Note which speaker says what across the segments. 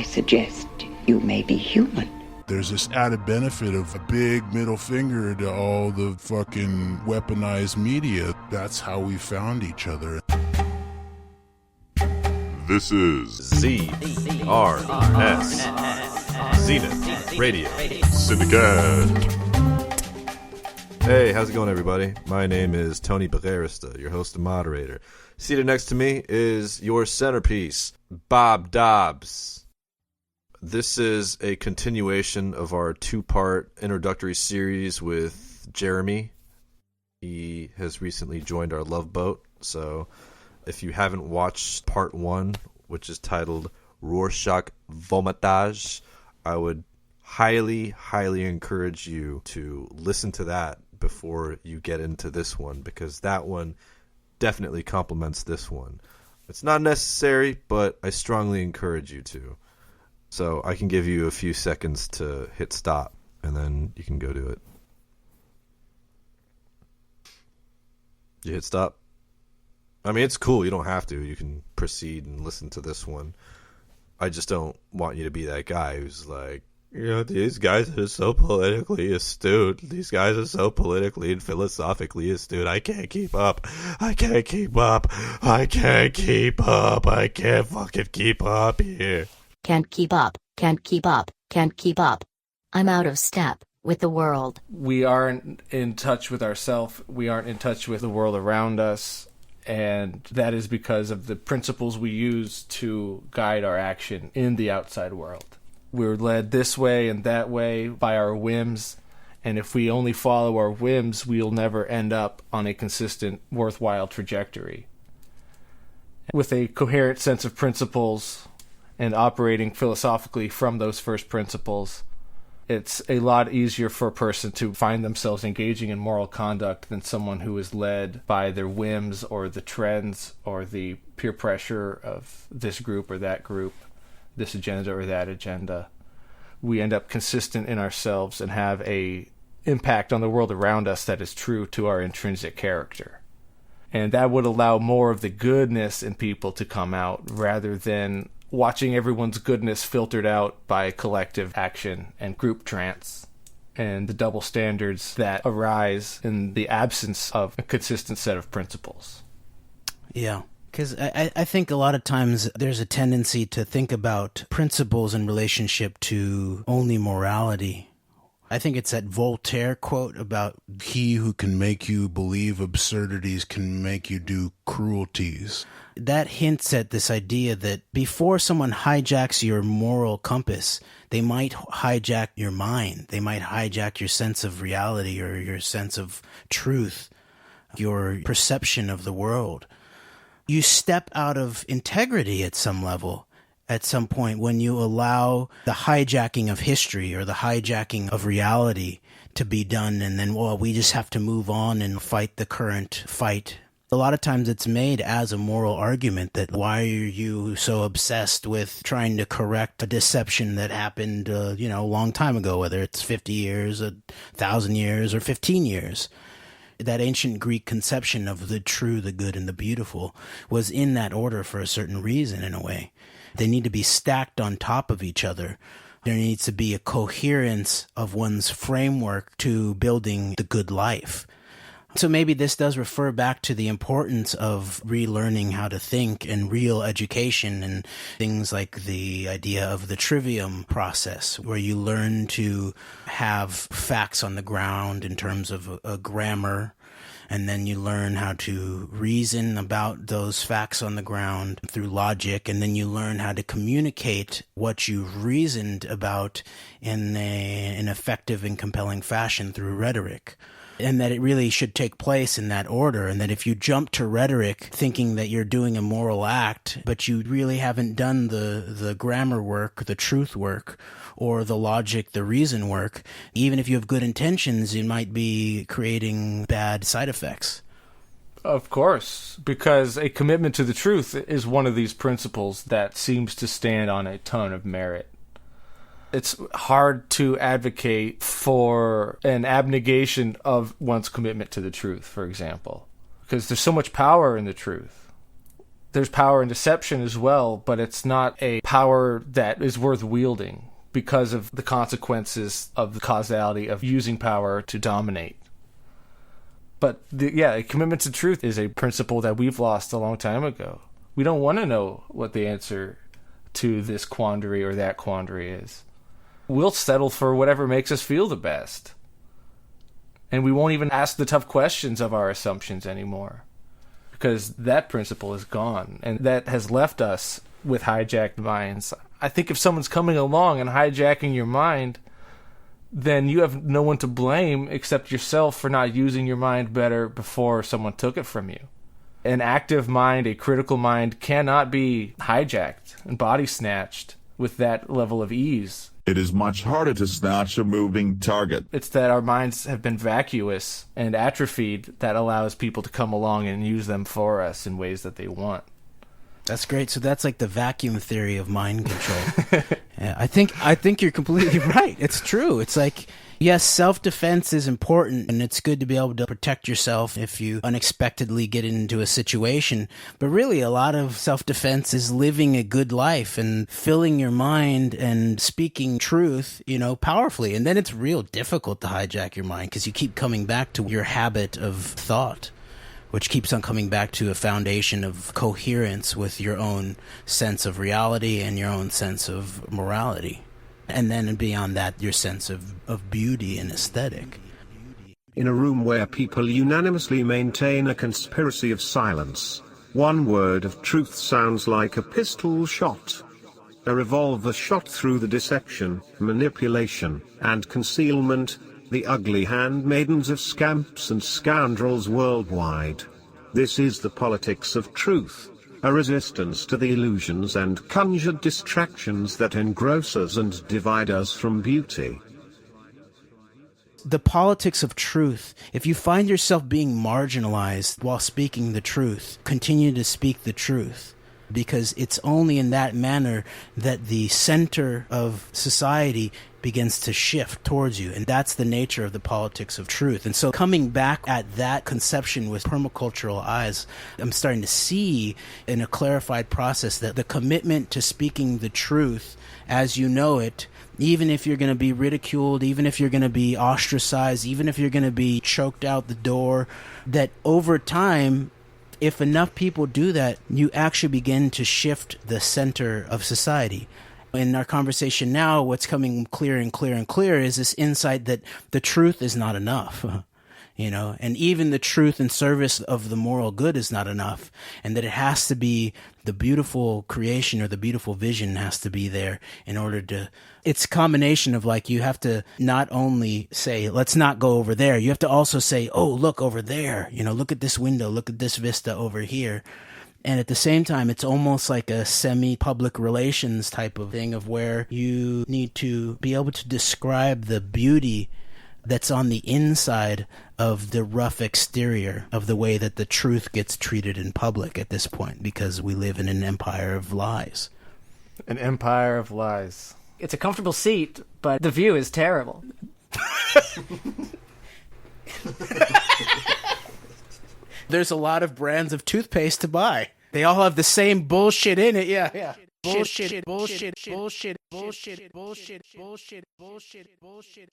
Speaker 1: suggest you may be human.
Speaker 2: There's this added benefit of a big middle finger to all the fucking weaponized media. That's how we found each other.
Speaker 3: This is ZRS, Zenith Radio Syndicate.
Speaker 4: Hey, how's it going, everybody? My name is Tony Bagarista, your host and moderator. Seated next to me is your centerpiece, Bob Dobbs. This is a continuation of our two-part introductory series with Jeremy. He has recently joined our love boat, so if you haven't watched part one, which is titled Rorschach Vomitage, I would highly, highly encourage you to listen to that before you get into this one, because that one definitely complements this one. It's not necessary, but I strongly encourage you to. So I can give you a few seconds to hit stop, and then you can go do it. You hit stop? I mean, it's cool. You don't have to. You can proceed and listen to this one. I just don't want you to be that guy who's like, you know, these guys are so politically astute. These guys are so politically and philosophically astute. I can't keep up. I can't keep up. I can't keep up. I can't fucking keep up here.
Speaker 5: Can't keep up. Can't keep up. Can't keep up. I'm out of step with the world.
Speaker 6: We aren't in touch with ourselves. We aren't in touch with the world around us. And that is because of the principles we use to guide our action in the outside world. We're led this way and that way by our whims, and if we only follow our whims, we'll never end up on a consistent, worthwhile trajectory. With a coherent sense of principles and operating philosophically from those first principles, it's a lot easier for a person to find themselves engaging in moral conduct than someone who is led by their whims or the trends or the peer pressure of this group or that group, this agenda or that agenda. We end up consistent in ourselves and have a impact on the world around us that is true to our intrinsic character. And that would allow more of the goodness in people to come out rather than watching everyone's goodness filtered out by collective action and group trance and the double standards that arise in the absence of a consistent set of principles.
Speaker 7: Yeah. Because I think a lot of times there's a tendency to think about principles in relationship to only morality. I think it's that Voltaire quote about
Speaker 2: he who can make you believe absurdities can make you do cruelties.
Speaker 7: That hints at this idea that before someone hijacks your moral compass, they might hijack your mind. They might hijack your sense of reality or your sense of truth, your perception of the world. You step out of integrity at some level, at some point, when you allow the hijacking of history or the hijacking of reality to be done, and then, well, we just have to move on and fight the current fight. A lot of times it's made as a moral argument that why are you so obsessed with trying to correct a deception that happened, a long time ago, whether it's 50 years, 1,000 years, or 15 years. That ancient Greek conception of the true, the good, and the beautiful was in that order for a certain reason, in a way. They need to be stacked on top of each other. There needs to be a coherence of one's framework to building the good life. So maybe this does refer back to the importance of relearning how to think and real education and things like the idea of the trivium process, where you learn to have facts on the ground in terms of a grammar, and then you learn how to reason about those facts on the ground through logic, and then you learn how to communicate what you've reasoned about in an effective and compelling fashion through rhetoric. And that it really should take place in that order, and that if you jump to rhetoric thinking that you're doing a moral act, but you really haven't done the grammar work, the truth work, or the logic, the reason work, even if you have good intentions, you might be creating bad side effects.
Speaker 6: Of course, because a commitment to the truth is one of these principles that seems to stand on a ton of merit. It's hard to advocate for an abnegation of one's commitment to the truth, for example, because there's so much power in the truth. There's power in deception as well, but it's not a power that is worth wielding because of the consequences of the causality of using power to dominate. But a commitment to truth is a principle that we've lost a long time ago. We don't want to know what the answer to this quandary or that quandary is. We'll settle for whatever makes us feel the best. And we won't even ask the tough questions of our assumptions anymore, because that principle is gone, and that has left us with hijacked minds. I think if someone's coming along and hijacking your mind, then you have no one to blame except yourself for not using your mind better before someone took it from you. An active mind, a critical mind, cannot be hijacked and body snatched with that level of ease.
Speaker 8: It is much harder to snatch a moving target.
Speaker 6: It's that our minds have been vacuous and atrophied that allows people to come along and use them for us in ways that they want.
Speaker 7: That's great. So that's like the vacuum theory of mind control. Yeah, I think you're completely right. It's true. It's like, yes, self-defense is important, and it's good to be able to protect yourself if you unexpectedly get into a situation. But really, a lot of self-defense is living a good life and filling your mind and speaking truth, powerfully. And then it's real difficult to hijack your mind because you keep coming back to your habit of thought, which keeps on coming back to a foundation of coherence with your own sense of reality and your own sense of morality. And then beyond that, your sense of beauty and aesthetic.
Speaker 9: In a room where people unanimously maintain a conspiracy of silence, one word of truth sounds like a pistol shot. A revolver shot through the deception, manipulation, and concealment, the ugly handmaidens of scamps and scoundrels worldwide. This is the politics of truth, a resistance to the illusions and conjured distractions that engross us and divide us from beauty.
Speaker 7: The politics of truth. If you find yourself being marginalized while speaking the truth, continue to speak the truth, because it's only in that manner that the center of society begins to shift towards you. And that's the nature of the politics of truth. And so coming back at that conception with permacultural eyes, I'm starting to see in a clarified process that the commitment to speaking the truth as you know it, even if you're going to be ridiculed, even if you're going to be ostracized, even if you're going to be choked out the door, that over time, if enough people do that, you actually begin to shift the center of society. In our conversation now, what's coming clearer and clearer and clearer is this insight that the truth is not enough, and even the truth in service of the moral good is not enough, and that it has to be the beautiful creation or the beautiful vision has to be there in order to. It's a combination of you have to not only say, let's not go over there. You have to also say, oh, look over there, look at this window, look at this vista over here. And at the same time, it's almost like a semi-public relations type of thing of where you need to be able to describe the beauty that's on the inside of the rough exterior of the way that the truth gets treated in public at this point, because we live in an empire of lies.
Speaker 6: An empire of lies.
Speaker 10: It's a comfortable seat, but the view is terrible.
Speaker 7: There's a lot of brands of toothpaste to buy. They all have the same bullshit in it. Yeah. Bullshit.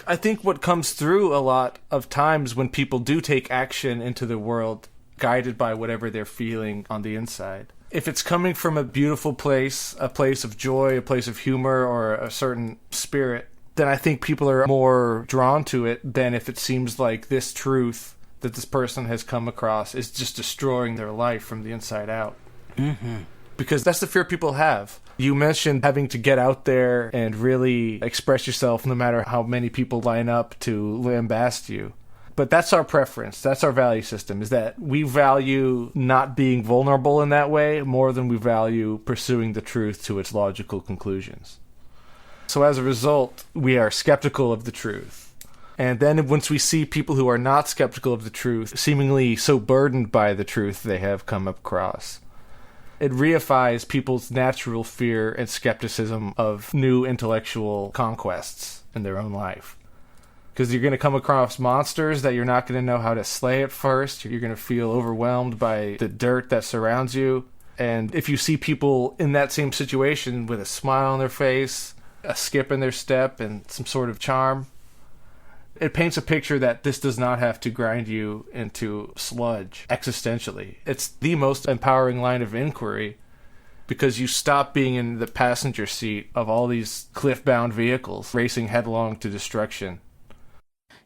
Speaker 6: I think what comes through a lot of times when people do take action into the world, guided by whatever they're feeling on the inside, if it's coming from a beautiful place, a place of joy, a place of humor, or a certain spirit, then I think people are more drawn to it than if it seems like this truth that this person has come across is just destroying their life from the inside out.
Speaker 7: Mm-hmm.
Speaker 6: Because that's the fear people have. You mentioned having to get out there and really express yourself no matter how many people line up to lambast you. But that's our preference. That's our value system, is that we value not being vulnerable in that way more than we value pursuing the truth to its logical conclusions. So as a result, we are skeptical of the truth. And then once we see people who are not skeptical of the truth, seemingly so burdened by the truth they have come across, it reifies people's natural fear and skepticism of new intellectual conquests in their own life. Because you're going to come across monsters that you're not going to know how to slay at first. You're going to feel overwhelmed by the dirt that surrounds you. And if you see people in that same situation with a smile on their face, a skip in their step, and some sort of charm, it paints a picture that this does not have to grind you into sludge existentially. It's the most empowering line of inquiry, because you stop being in the passenger seat of all these cliff-bound vehicles racing headlong to destruction.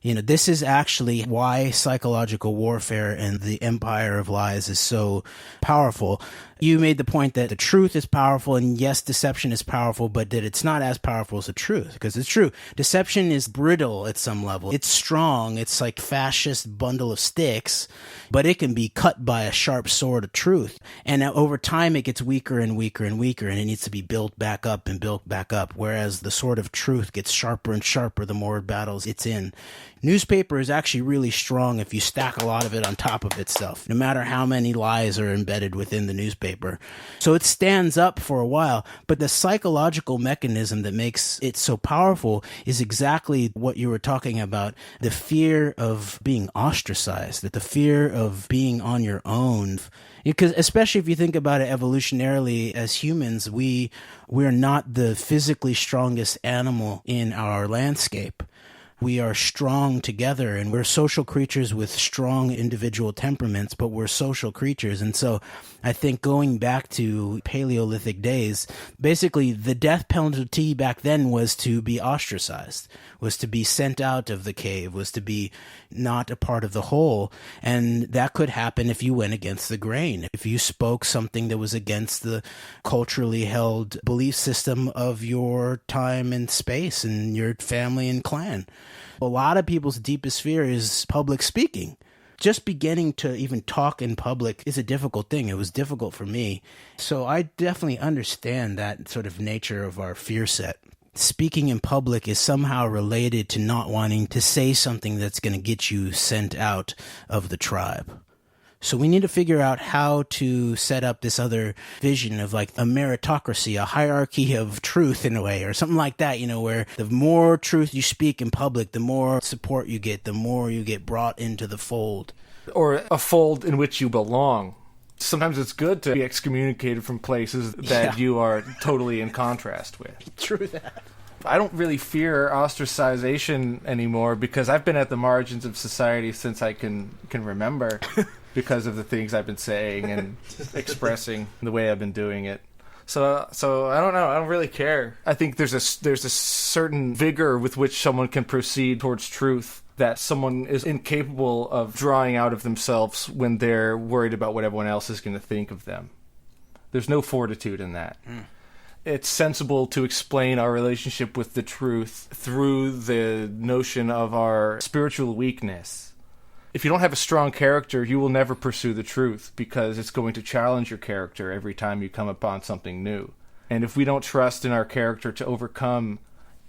Speaker 7: You know, this is actually why psychological warfare and the empire of lies is so powerful. You made the point that the truth is powerful, and yes, deception is powerful, but that it's not as powerful as the truth, because it's true. Deception is brittle at some level. It's strong. It's like fascist bundle of sticks, but it can be cut by a sharp sword of truth. And over time, it gets weaker and weaker and weaker, and it needs to be built back up and built back up, whereas the sword of truth gets sharper and sharper the more battles it's in. Newspaper is actually really strong if you stack a lot of it on top of itself, no matter how many lies are embedded within the newspaper. So it stands up for a while, but the psychological mechanism that makes it so powerful is exactly what you were talking about, the fear of being ostracized, the fear of being on your own. Because especially if you think about it evolutionarily, as humans, we're not the physically strongest animal in our landscape. We are strong together, and we're social creatures with strong individual temperaments, but we're social creatures. And so I think going back to Paleolithic days, basically the death penalty back then was to be ostracized, was to be sent out of the cave, was to be not a part of the whole. And that could happen if you went against the grain, if you spoke something that was against the culturally held belief system of your time and space and your family and clan. A lot of people's deepest fear is public speaking. Just beginning to even talk in public is a difficult thing. It was difficult for me. So I definitely understand that sort of nature of our fear set. Speaking in public is somehow related to not wanting to say something that's going to get you sent out of the tribe. So we need to figure out how to set up this other vision of like a meritocracy, a hierarchy of truth in a way, or something like that, you know, where the more truth you speak in public, the more support you get, the more you get brought into the fold.
Speaker 6: Or a fold in which you belong. Sometimes it's good to be excommunicated from places that you are totally in contrast with.
Speaker 7: True that.
Speaker 6: I don't really fear ostracization anymore because I've been at the margins of society since I can remember. Because of the things I've been saying and expressing, the way I've been doing it. So I don't know. I don't really care. I think there's a certain vigor with which someone can proceed towards truth that someone is incapable of drawing out of themselves when they're worried about what everyone else is going to think of them. There's no fortitude in that. It's sensible to explain our relationship with the truth through the notion of our spiritual weakness. If you don't have a strong character, you will never pursue the truth because it's going to challenge your character every time you come upon something new. And if we don't trust in our character to overcome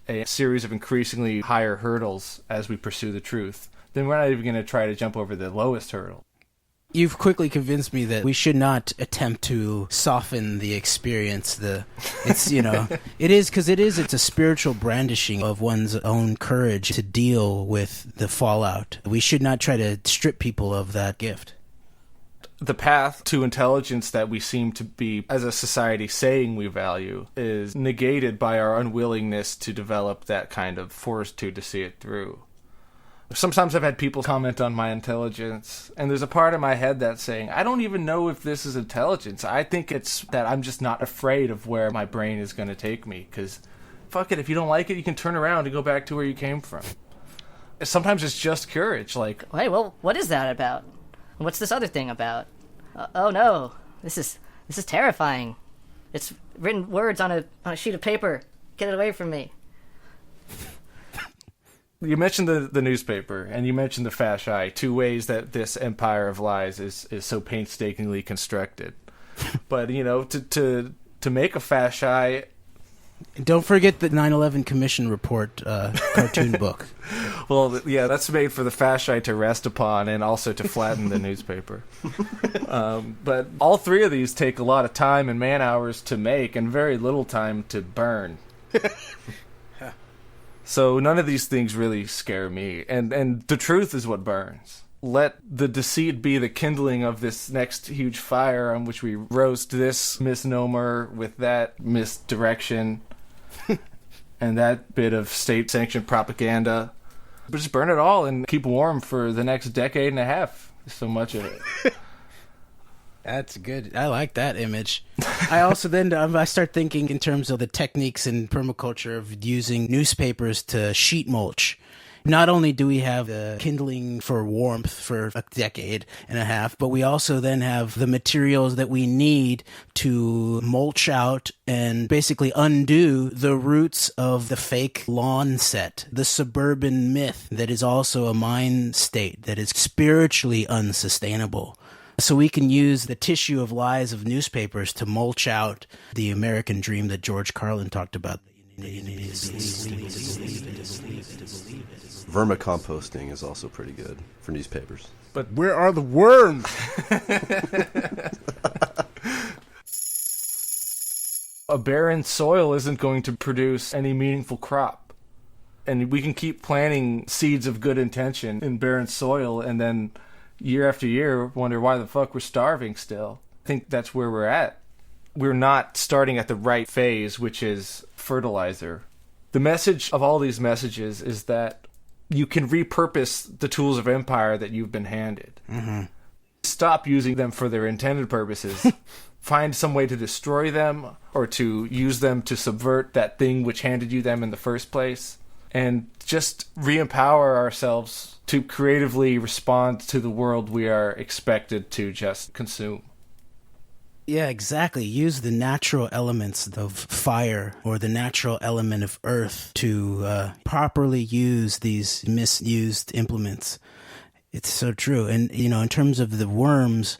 Speaker 6: a series of increasingly higher hurdles as we pursue the truth, then we're not even going to try to jump over the lowest hurdle.
Speaker 7: You've quickly convinced me that we should not attempt to soften the experience. It's, you know, it's a spiritual brandishing of one's own courage to deal with the fallout. We should not try to strip people of that gift.
Speaker 6: The path to intelligence that we seem to be, as a society, saying we value is negated by our unwillingness to develop that kind of fortitude to see it through. Sometimes I've had people comment on my intelligence, and there's a part of my head that's saying, I don't even know if this is intelligence. I think it's that I'm just not afraid of where my brain is going to take me, because fuck it, if you don't like it, you can turn around and go back to where you came from. Sometimes it's just courage, like...
Speaker 10: Hey, well, what is that about? What's this other thing about? Oh no, this is terrifying. It's written words on a sheet of paper. Get it away from me.
Speaker 6: You mentioned the newspaper, and you mentioned the fasci, two ways that this empire of lies is so painstakingly constructed. But, you know, to make a fasci...
Speaker 7: Don't forget the 9/11 Commission report cartoon book.
Speaker 6: Well, yeah, that's made for the fasci to rest upon and also to flatten the newspaper. But all three of these take a lot of time and man-hours to make and very little time to burn. So none of these things really scare me. And the truth is what burns. Let the deceit be the kindling of this next huge fire on which we roast this misnomer with that misdirection and that bit of state-sanctioned propaganda. But just burn it all and keep warm for the next decade and a half. So much of it.
Speaker 7: That's good. I like that image. I also then I start thinking in terms of the techniques in permaculture of using newspapers to sheet mulch. Not only do we have the kindling for warmth for a decade and a half, but we also then have the materials that we need to mulch out and basically undo the roots of the fake lawn set, the suburban myth that is also a mind state that is spiritually unsustainable. So we can use the tissue of lies of newspapers to mulch out the American dream that George Carlin talked about.
Speaker 4: Vermicomposting is also pretty good for newspapers.
Speaker 2: But where are the worms?
Speaker 6: A barren soil isn't going to produce any meaningful crop. And we can keep planting seeds of good intention in barren soil and then year after year wonder why the fuck we're starving still. I think that's where we're at. We're not starting at the right phase, which is fertilizer. The message of all these messages is that you can repurpose the tools of empire that you've been handed.
Speaker 7: Mm-hmm.
Speaker 6: Stop using them for their intended purposes. Find some way to destroy them or to use them to subvert that thing which handed you them in the first place. And just re-empower ourselves to creatively respond to the world we are expected to just consume.
Speaker 7: Yeah, exactly. Use the natural elements of fire or the natural element of earth to properly use these misused implements. It's so true. And, in terms of the worms,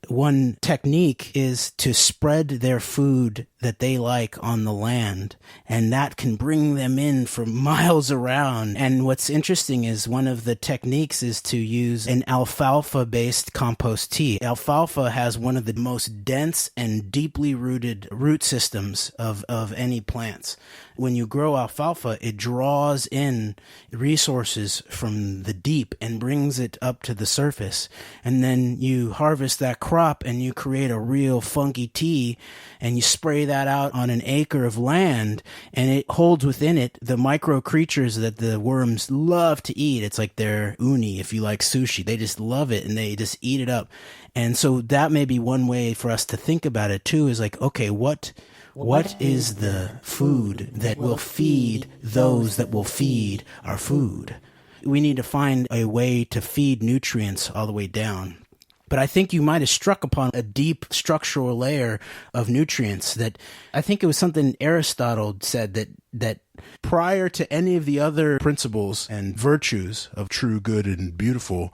Speaker 7: one technique is to spread their food that they like on the land, and that can bring them in from miles around. And what's interesting is one of the techniques is to use an alfalfa-based compost tea. Alfalfa has one of the most dense and deeply rooted root systems of any plants. When you grow alfalfa, it draws in resources from the deep and brings it up to the surface. And then you harvest that crop and you create a real funky tea, and you spray that out on an acre of land, and it holds within it the micro creatures that the worms love to eat. It's like their uni, if you like sushi. They just love it and they just eat it up. And so that may be one way for us to think about it too, is like, okay, what is the food that will feed those that will feed our food? We need to find a way to feed nutrients all the way down. But I think you might have struck upon a deep structural layer of nutrients that I think it was something Aristotle said that prior to any of the other principles and virtues of
Speaker 2: True, good, and beautiful,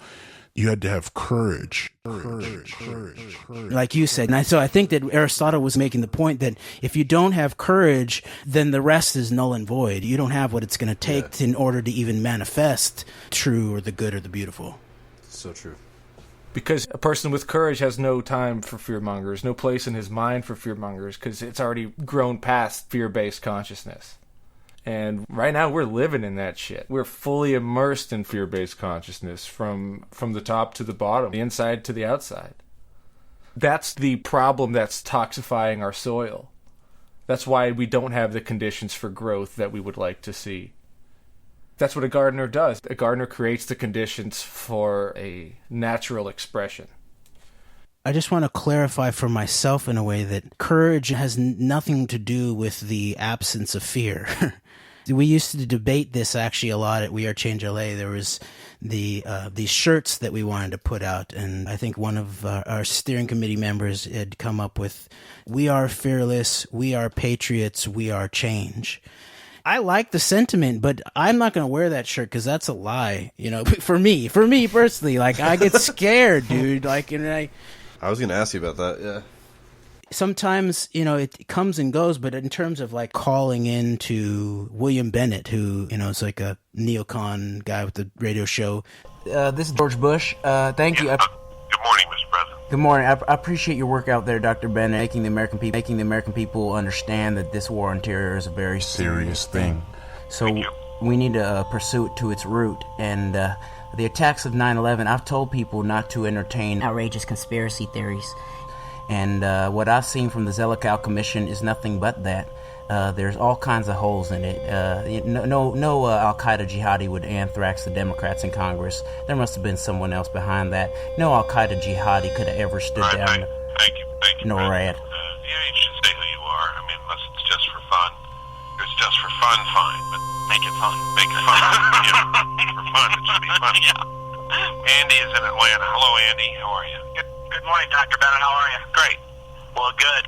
Speaker 2: you had to have courage.
Speaker 7: Like you said. And so I think that Aristotle was making the point that if you don't have courage, then the rest is null and void. You don't have what it's going to take in order to even manifest true or the good or the beautiful.
Speaker 4: So true.
Speaker 6: Because a person with courage has no time for fearmongers, no place in his mind for fearmongers, because it's already grown past fear-based consciousness. And right now we're living in that shit. We're fully immersed in fear-based consciousness from the top to the bottom, the inside to the outside. That's the problem that's toxifying our soil. That's why we don't have the conditions for growth that we would like to see. That's what a gardener does. A gardener creates the conditions for a natural expression.
Speaker 7: I just want to clarify for myself in a way that courage has nothing to do with the absence of fear. We used to debate this actually a lot at We Are Change LA. There was these shirts that we wanted to put out, and I think one of our steering committee members had come up with, "We are fearless, we are patriots, we are change." I like the sentiment, but I'm not going to wear that shirt because that's a lie. For me personally, like I get scared, dude. Like, and I
Speaker 4: was going to ask you about that. Yeah.
Speaker 7: Sometimes, it comes and goes, but in terms of like calling in to William Bennett, who, is like a neocon guy with the radio show. This is George Bush. Thank you.
Speaker 11: Good morning, Mr. President.
Speaker 7: Good morning. I appreciate your work out there, Dr. Bennett, making the American people understand that this war on terror is a very serious thing. So we need to pursue it to its root. And The attacks of 9/11, I've told people not to entertain
Speaker 12: outrageous conspiracy theories.
Speaker 7: And what I've seen from the Zelikow Commission is nothing but that. There's all kinds of holes in it. No Al-Qaeda jihadi would anthrax the Democrats in Congress. There must have been someone else behind that. No Al-Qaeda jihadi could have ever stood down.
Speaker 11: Thank you,
Speaker 7: NORAD.
Speaker 11: You should stay who you are. I mean, unless it's just for fun. If it's just for fun, fine, but make it fun. Make it fun. For fun, it should be fun. Yeah. Andy is in Atlanta. Hello, Andy. How are you? Good morning, Dr. Bennett. How are you? Great. Well, good.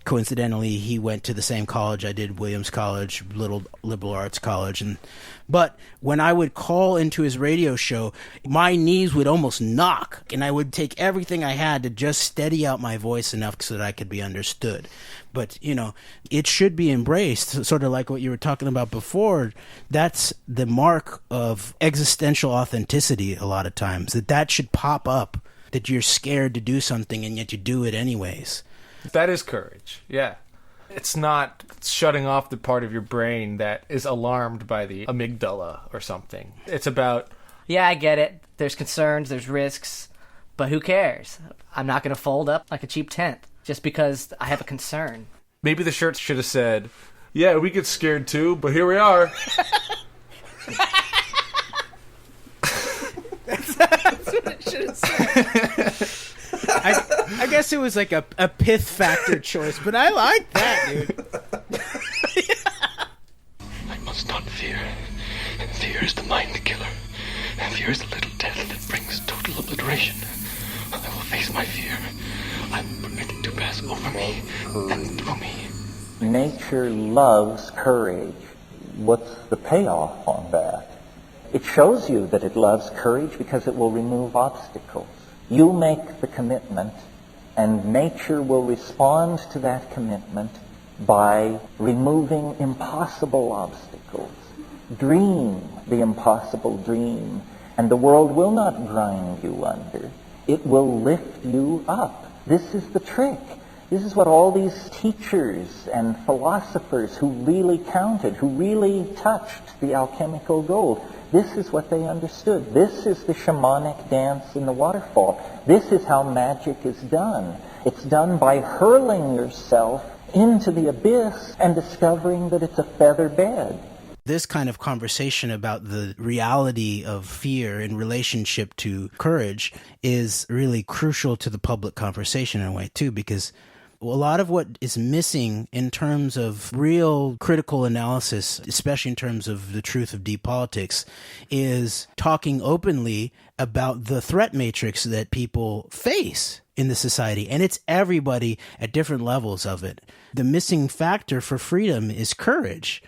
Speaker 7: Coincidentally, he went to the same college I did, Williams College, little liberal arts college. But when I would call into his radio show, my knees would almost knock, and I would take everything I had to just steady out my voice enough so that I could be understood. But, it should be embraced, sort of like what you were talking about before. That's the mark of existential authenticity a lot of times, that should pop up, that you're scared to do something and yet you do it anyways.
Speaker 6: That is courage, yeah. It's not shutting off the part of your brain that is alarmed by the amygdala or something. It's about...
Speaker 10: Yeah, I get it. There's concerns, there's risks, but who cares? I'm not going to fold up like a cheap tent just because I have a concern.
Speaker 6: Maybe the shirt should have said, yeah, we get scared too, but here we are.
Speaker 7: That's what it should have said. I guess it was like a pith factor choice, but I like that, dude.
Speaker 13: I must not fear. Fear is the mind killer. Fear is the little death that brings total obliteration. I will face my fear. I will permit it to pass over me and through me.
Speaker 14: Nature loves courage. What's the payoff on that? It shows you that it loves courage because it will remove obstacles. You make the commitment, and nature will respond to that commitment by removing impossible obstacles. Dream the impossible dream, and the world will not grind you under. It will lift you up. This is the trick. This is what all these teachers and philosophers who really counted, who really touched the alchemical gold, this is what they understood. This is the shamanic dance in the waterfall. This is how magic is done. It's done by hurling yourself into the abyss and discovering that it's a feather bed.
Speaker 7: This kind of conversation about the reality of fear in relationship to courage is really crucial to the public conversation in a way, too, because a lot of what is missing in terms of real critical analysis, especially in terms of the truth of deep politics, is talking openly about the threat matrix that people face in the society. And it's everybody at different levels of it. The missing factor for freedom is courage.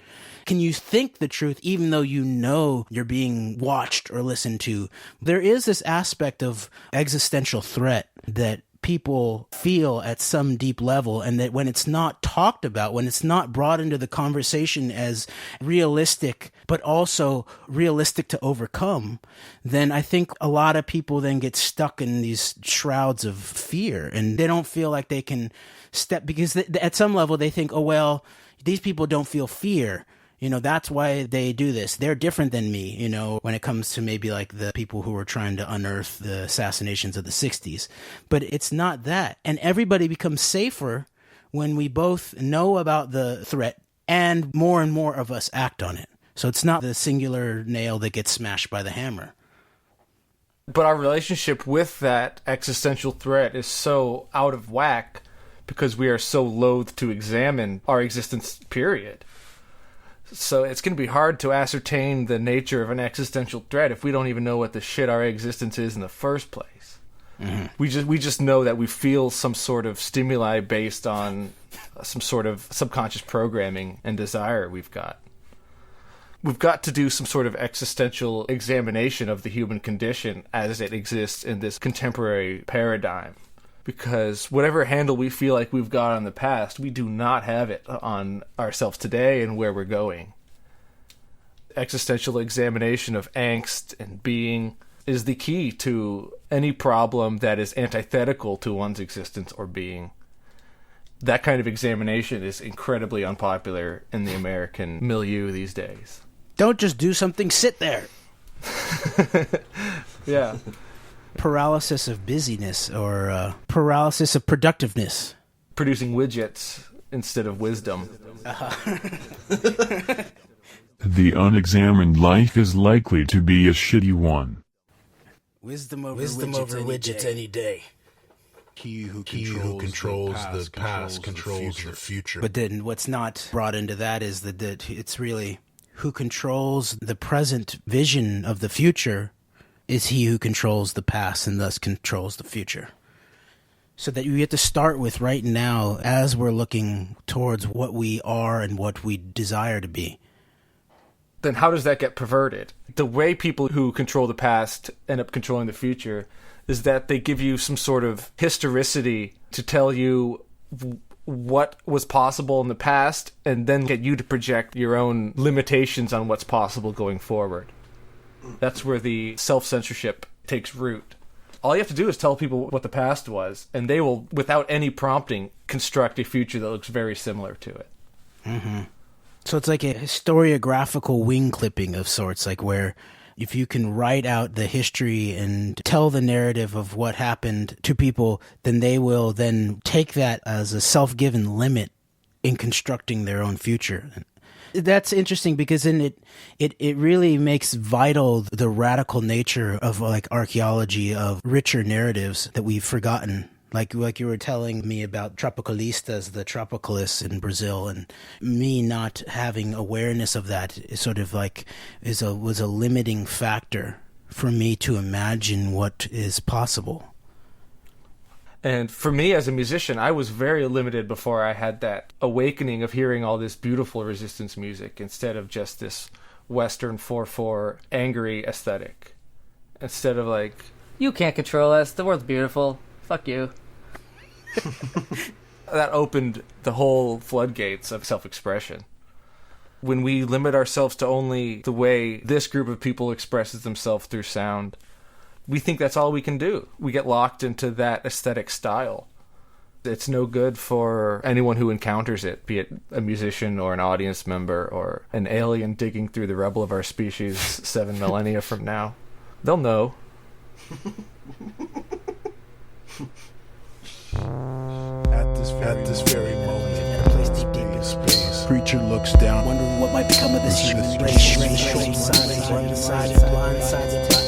Speaker 7: Can you think the truth even though you know you're being watched or listened to? There is this aspect of existential threat that people feel at some deep level, and that when it's not talked about, when it's not brought into the conversation as realistic, but also realistic to overcome, then I think a lot of people then get stuck in these shrouds of fear, and they don't feel like they can step, because at some level they think, oh, well, these people don't feel fear. That's why they do this. They're different than me, when it comes to maybe like the people who were trying to unearth the assassinations of the 60s. But it's not that. And everybody becomes safer when we both know about the threat and more of us act on it. So it's not the singular nail that gets smashed by the hammer.
Speaker 6: But our relationship with that existential threat is so out of whack because we are so loath to examine our existence, period. So it's going to be hard to ascertain the nature of an existential threat if we don't even know what the shit our existence is in the first place. Mm-hmm. We just know that we feel some sort of stimuli based on some sort of subconscious programming and desire we've got. We've got to do some sort of existential examination of the human condition as it exists in this contemporary paradigm. Because whatever handle we feel like we've got on the past, we do not have it on ourselves today and where we're going. Existential examination of angst and being is the key to any problem that is antithetical to one's existence or being. That kind of examination is incredibly unpopular in the American milieu these days.
Speaker 7: Don't just do something, sit there.
Speaker 6: Yeah.
Speaker 7: Paralysis of busyness or paralysis of productiveness.
Speaker 6: Producing widgets instead of wisdom.
Speaker 8: The unexamined life is likely to be a shitty one.
Speaker 7: Wisdom over widgets any day.
Speaker 2: He who controls the past controls the future.
Speaker 7: But then what's not brought into that is that it's really who controls the present vision of the future is he who controls the past and thus controls the future. So that you get to start with right now as we're looking towards what we are and what we desire to be.
Speaker 6: Then how does that get perverted? The way people who control the past end up controlling the future is that they give you some sort of historicity to tell you what was possible in the past and then get you to project your own limitations on what's possible going forward. That's where the self-censorship takes root. All you have to do is tell people what the past was, and they will, without any prompting, construct a future that looks very similar to it.
Speaker 7: Mm-hmm. So it's like a historiographical wing clipping of sorts, like where if you can write out the history and tell the narrative of what happened to people, then they will then take that as a self-given limit in constructing their own future. That's interesting because then it really makes vital the radical nature of like archaeology of richer narratives that we've forgotten. Like you were telling me about tropicalistas, the tropicalists in Brazil, and me not having awareness of that is sort of like was a limiting factor for me to imagine what is possible.
Speaker 6: And for me as a musician, I was very limited before I had that awakening of hearing all this beautiful resistance music instead of just this Western 4/4 angry aesthetic. Instead of like,
Speaker 10: you can't control us, the world's beautiful, fuck you.
Speaker 6: That opened the whole floodgates of self-expression. When we limit ourselves to only the way this group of people expresses themselves through sound, we think that's all we can do. We get locked into that aesthetic style. It's no good for anyone who encounters it, be it a musician or an audience member or an alien digging through the rubble of our species 7 millennia from now. They'll know.
Speaker 2: At this very moment, in a place deep in space, preacher looks down,
Speaker 7: wondering what might become of this human race. Blindsided,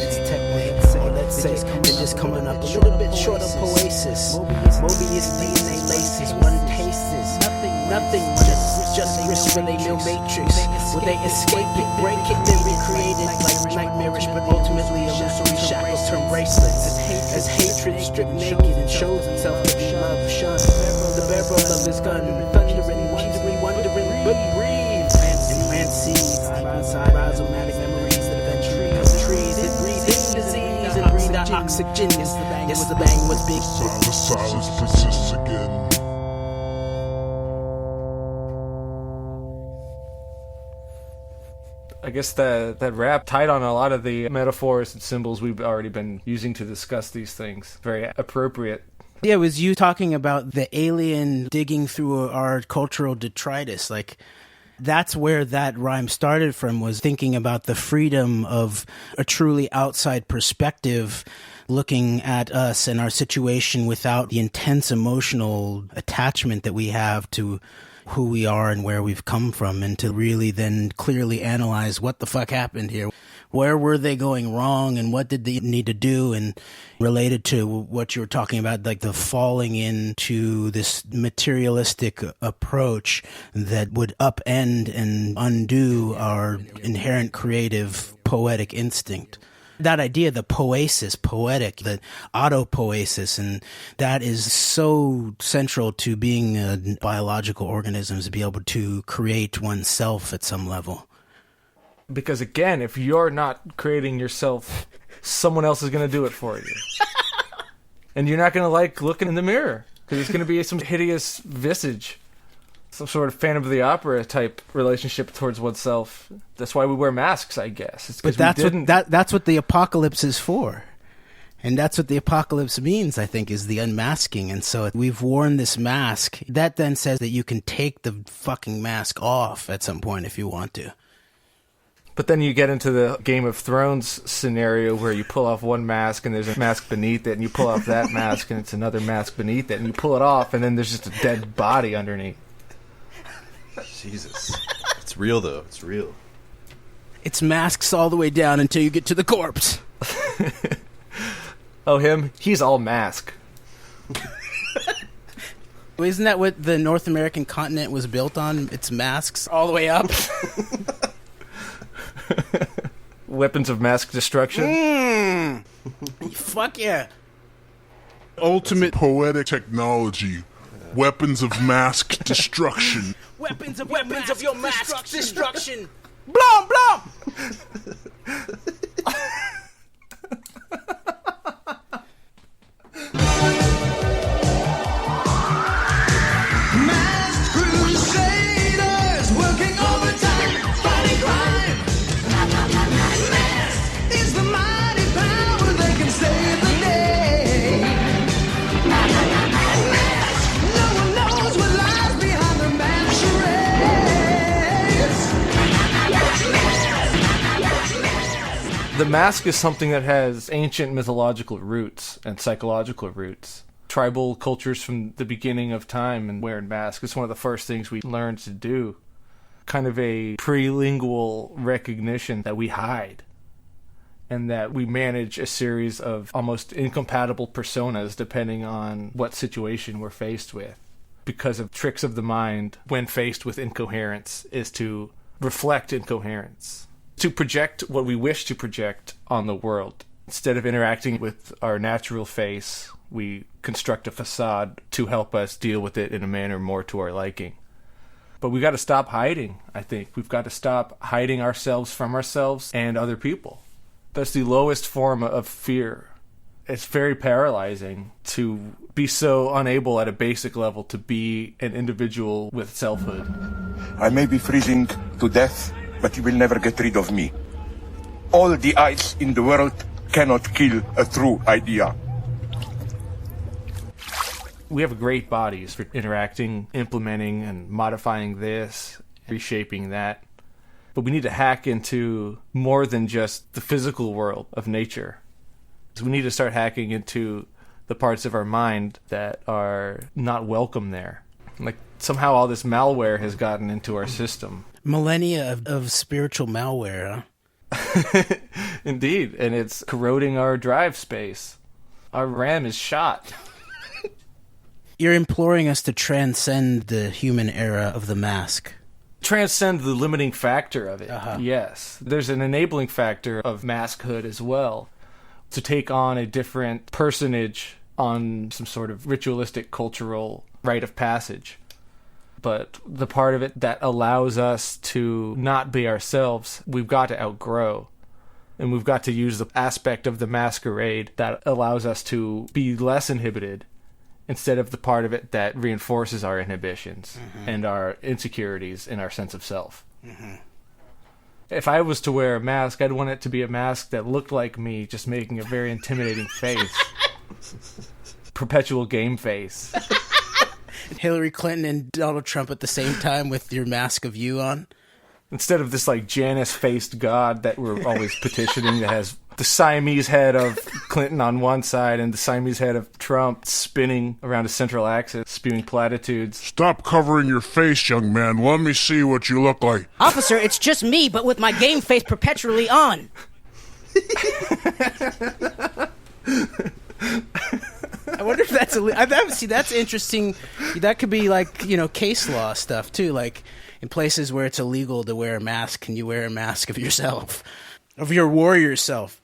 Speaker 7: its techniques. Let's say they're just coming up a little bit short of Oasis. Mobius DNA laces, one tastes nothing. Just risk when they know Matrix. Will they escape it, break it, then recreate it like nightmarish, but ultimately illusory shackles turn bracelets. As hatred stripped naked and shows itself to be love shunned. The barrel of his gun, thundering, wondering, but breathe. And plant seeds, rhizomatic memories that have been trees. It breathed disease and breathed out oxygen. Yes, the bang was big.
Speaker 2: the silence persists again.
Speaker 6: I guess that rap tied on a lot of the metaphors and symbols we've already been using to discuss these things. Very appropriate.
Speaker 7: Yeah, it was you talking about the alien digging through our cultural detritus. Like, that's where that rhyme started from, was thinking about the freedom of a truly outside perspective looking at us and our situation without the intense emotional attachment that we have to who we are and where we've come from, and to really then clearly analyze what the fuck happened here. Where were they going wrong and what did they need to do? And related to what you were talking about, like the falling into this materialistic approach that would upend and undo our inherent creative poetic instinct. That idea, the poesis, poetic, the autopoiesis, and that is so central to being biological organisms, to be able to create oneself at some level.
Speaker 6: Because again, if you're not creating yourself, someone else is going to do it for you. And you're not going to like looking in the mirror, because it's going to be some hideous visage. Some sort of Phantom of the Opera type relationship towards oneself. That's why we wear masks, I guess. It's
Speaker 7: but that's what the apocalypse is for. And that's what the apocalypse means, I think, is the unmasking. And so we've worn this mask. That then says that you can take the fucking mask off at some point if you want to.
Speaker 6: But then you get into the Game of Thrones scenario where you pull off one mask and there's a mask beneath it, and you pull off that mask and it's another mask beneath it, and you pull it off and then there's just a dead body underneath.
Speaker 4: Jesus. It's real, though. It's real.
Speaker 7: It's masks all the way down until you get to the corpse.
Speaker 6: Oh, him? He's all mask.
Speaker 7: Isn't that what the North American continent was built on? It's masks all the way up.
Speaker 6: Weapons of mass destruction.
Speaker 7: Fuck yeah.
Speaker 2: Ultimate poetic technology. Weapons of mask destruction.
Speaker 7: Weapons of your mask destruction. Blom, blom!
Speaker 15: Masked crusaders working overtime, fighting crime. Masked is the mighty power that can save the day. Masked, no one knows what lies behind the mask charades.
Speaker 6: The mask is something that has ancient mythological roots and psychological roots. Tribal cultures from the beginning of time and wearing masks. It's one of the first things we learned to do. Kind of a prelingual recognition that we hide. And that we manage a series of almost incompatible personas depending on what situation we're faced with. Because of tricks of the mind when faced with incoherence is to reflect incoherence. To project what we wish to project on the world. Instead of interacting with our natural face, we construct a facade to help us deal with it in a manner more to our liking. But we've got to stop hiding, I think. We've got to stop hiding ourselves from ourselves and other people. That's the lowest form of fear. It's very paralyzing to be so unable at a basic level to be an individual with selfhood.
Speaker 16: I may be freezing to death, but you will never get rid of me. All the ice in the world cannot kill a true idea.
Speaker 6: We have great bodies for interacting, implementing, and modifying this, reshaping that. But we need to hack into more than just the physical world of nature. So we need to start hacking into the parts of our mind that are not welcome there. Like, somehow all this malware has gotten into our system.
Speaker 7: Millennia of spiritual malware, huh?
Speaker 6: Indeed, and it's corroding our drive space. Our RAM is shot.
Speaker 7: You're imploring us to transcend the human era of the mask.
Speaker 6: Transcend the limiting factor of it.
Speaker 7: Uh-huh.
Speaker 6: Yes. There's an enabling factor of maskhood as well. To take on a different personage on some sort of ritualistic cultural rite of passage. But the part of it that allows us to not be ourselves, we've got to outgrow. And we've got to use the aspect of the masquerade that allows us to be less inhibited instead of the part of it that reinforces our inhibitions and our insecurities and our sense of self. If I was to wear a mask, I'd want it to be a mask that looked like me, just making a very intimidating face. Perpetual game face.
Speaker 7: Hillary Clinton and Donald Trump at the same time with your mask of you on.
Speaker 6: Instead of this like Janus-faced god that we're always petitioning that has the Siamese head of Clinton on one side and the Siamese head of Trump spinning around a central axis, spewing platitudes.
Speaker 2: Stop covering your face, young man. Let me see what you look like.
Speaker 17: Officer, it's just me, but with my game face perpetually on.
Speaker 7: I wonder if that's see, that's interesting. That could be like, case law stuff too. Like in places where it's illegal to wear a mask, can you wear a mask of yourself, of your warrior self?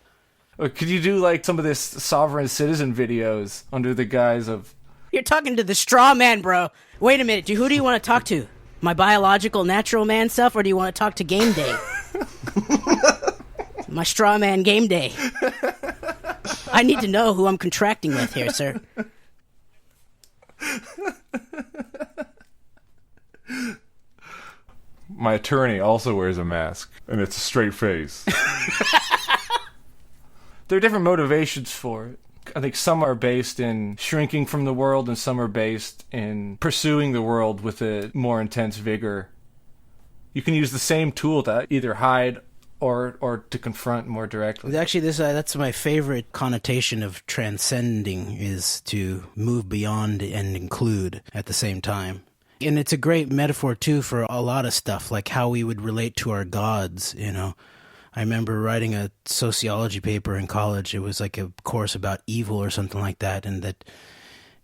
Speaker 6: Or could you do like some of this sovereign citizen videos under the guise of...
Speaker 17: You're talking to the straw man, bro. Wait a minute, who do you want to talk to? My biological natural man self, or do you want to talk to Game Day? My straw man Game Day. I need to know who I'm contracting with here, sir.
Speaker 8: My attorney also wears a mask, and it's a straight face.
Speaker 6: There are different motivations for it. I think some are based in shrinking from the world, and some are based in pursuing the world with a more intense vigor. You can use the same tool to either hide or to confront more directly.
Speaker 7: Actually, that's my favorite connotation of transcending, is to move beyond and include at the same time. And it's a great metaphor, too, for a lot of stuff, like how we would relate to our gods, you know. I remember writing a sociology paper in college. It was like a course about evil or something like that, and that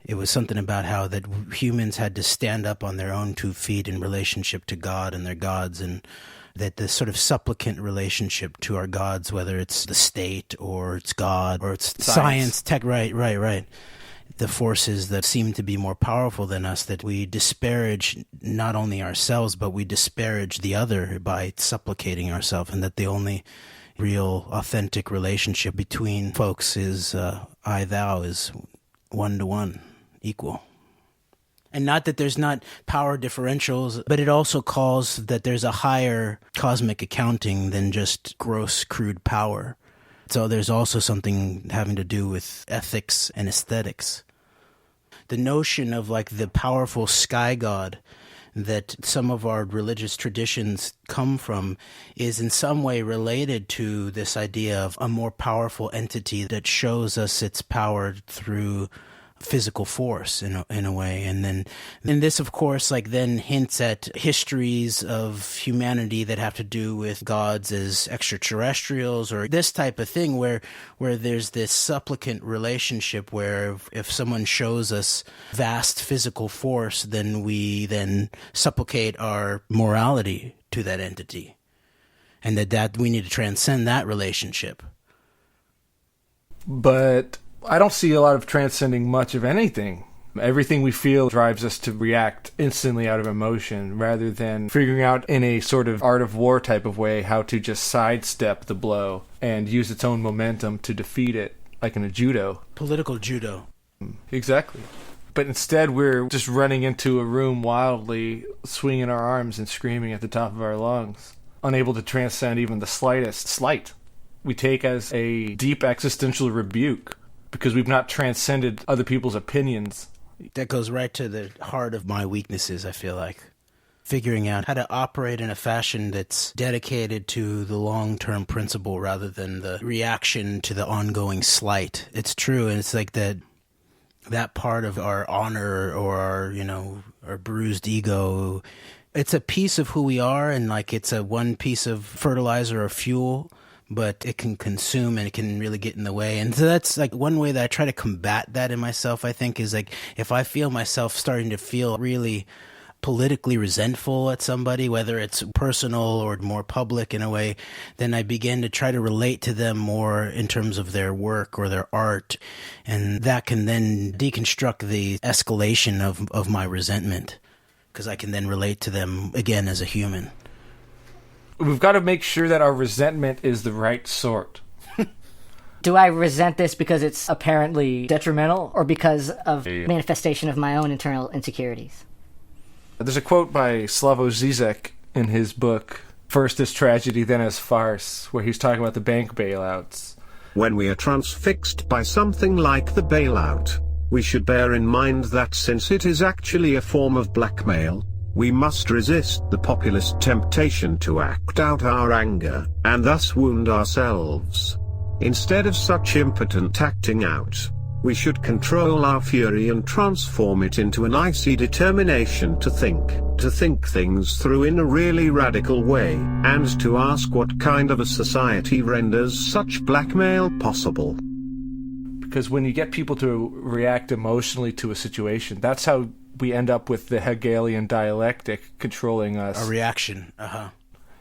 Speaker 7: it was something about how that humans had to stand up on their own 2 feet in relationship to God and their gods, and that the sort of supplicant relationship to our gods, whether it's the state or it's God or it's science, tech, right. The forces that seem to be more powerful than us, that we disparage not only ourselves, but we disparage the other by supplicating ourselves, and that the only real authentic relationship between folks is I-thou, is 1-to-1, equal. And not that there's not power differentials, but it also calls that there's a higher cosmic accounting than just gross, crude power. So there's also something having to do with ethics and aesthetics. The notion of like the powerful sky god that some of our religious traditions come from is in some way related to this idea of a more powerful entity that shows us its power through physical force in a way. And this, of course, like then hints at histories of humanity that have to do with gods as extraterrestrials, or this type of thing where there's this supplicant relationship where if someone shows us vast physical force, then we then supplicate our morality to that entity, and that we need to transcend that relationship.
Speaker 6: But I don't see a lot of transcending much of anything. Everything we feel drives us to react instantly out of emotion, rather than figuring out in a sort of art of war type of way how to just sidestep the blow and use its own momentum to defeat it, like in a judo.
Speaker 7: Political judo.
Speaker 6: Exactly. But instead we're just running into a room wildly, swinging our arms and screaming at the top of our lungs, unable to transcend even the slightest slight. We take as a deep existential rebuke, because we've not transcended other people's opinions.
Speaker 7: That goes right to the heart of my weaknesses, I feel like. Figuring out how to operate in a fashion that's dedicated to the long-term principle rather than the reaction to the ongoing slight. It's true, and it's like that part of our honor or our bruised ego, it's a piece of who we are, and like it's a one piece of fertilizer or fuel, but it can consume and it can really get in the way. And so that's like one way that I try to combat that in myself, I think, is like if I feel myself starting to feel really politically resentful at somebody, whether it's personal or more public in a way, then I begin to try to relate to them more in terms of their work or their art. And that can then deconstruct the escalation of my resentment, because I can then relate to them again as a human.
Speaker 6: We've got to make sure that our resentment is the right sort.
Speaker 10: Do I resent this because it's apparently detrimental, or because of manifestation of my own internal insecurities?
Speaker 6: There's a quote by Slavoj Zizek in his book, First as Tragedy, Then as Farce, where he's talking about the bank bailouts.
Speaker 9: When we are transfixed by something like the bailout, we should bear in mind that since it is actually a form of blackmail, we must resist the populist temptation to act out our anger, and thus wound ourselves. Instead of such impotent acting out, we should control our fury and transform it into an icy determination to think things through in a really radical way, and to ask what kind of a society renders such blackmail possible.
Speaker 6: Because when you get people to react emotionally to a situation, that's how we end up with the Hegelian dialectic controlling us.
Speaker 7: A reaction.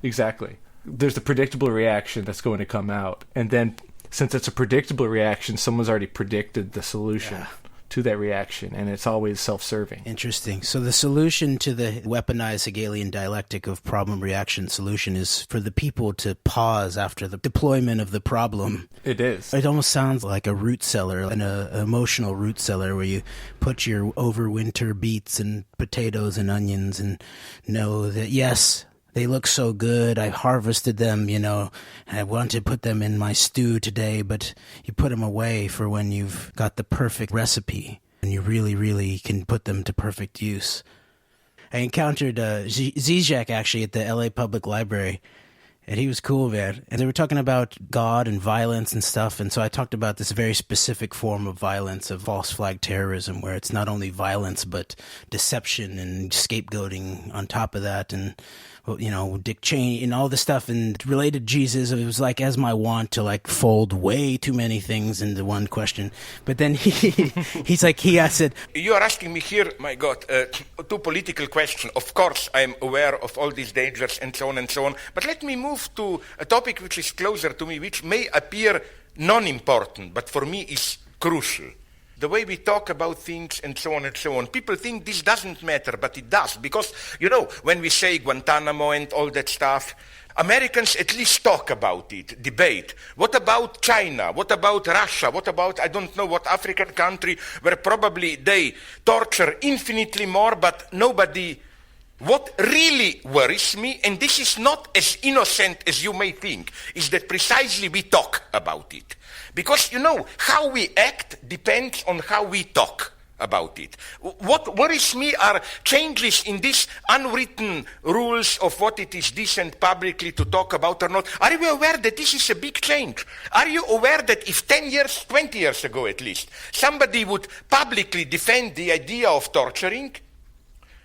Speaker 6: Exactly. There's the predictable reaction that's going to come out. And then, since it's a predictable reaction, someone's already predicted the solution to that reaction, and it's always self-serving.
Speaker 7: Interesting. So the solution to the weaponized Hegelian dialectic of problem-reaction-solution is for the people to pause after the deployment of the problem.
Speaker 6: It is.
Speaker 7: It almost sounds like a root cellar, an emotional root cellar, where you put your overwinter beets and potatoes and onions and know that, yes, They look so good. I harvested them, and I want to put them in my stew today, but you put them away for when you've got the perfect recipe and you really, really can put them to perfect use. I encountered Zizek actually at the LA Public Library, and he was cool, man. And they were talking about God and violence and stuff, and so I talked about this very specific form of violence, of false flag terrorism, where it's not only violence but deception and scapegoating on top of that, and Dick Cheney and all this stuff, and related to Jesus. It was like, as my want to like fold way too many things into one question. But then he's like, I said,
Speaker 16: you are asking me here, my God, two political questions. Of course, I am aware of all these dangers and so on and so on. But let me move to a topic which is closer to me, which may appear non-important, but for me is crucial. The way we talk about things and so on and so on. People think this doesn't matter, but it does. Because, when we say Guantanamo and all that stuff, Americans at least talk about it, debate. What about China? What about Russia? What about, I don't know what African country where probably they torture infinitely more, but nobody... What really worries me, and this is not as innocent as you may think, is that precisely we talk about it. Because, how we act depends on how we talk about it. What worries me are changes in these unwritten rules of what it is decent publicly to talk about or not. Are you aware that this is a big change? Are you aware that if 10 years, 20 years ago at least, somebody would publicly defend the idea of torturing,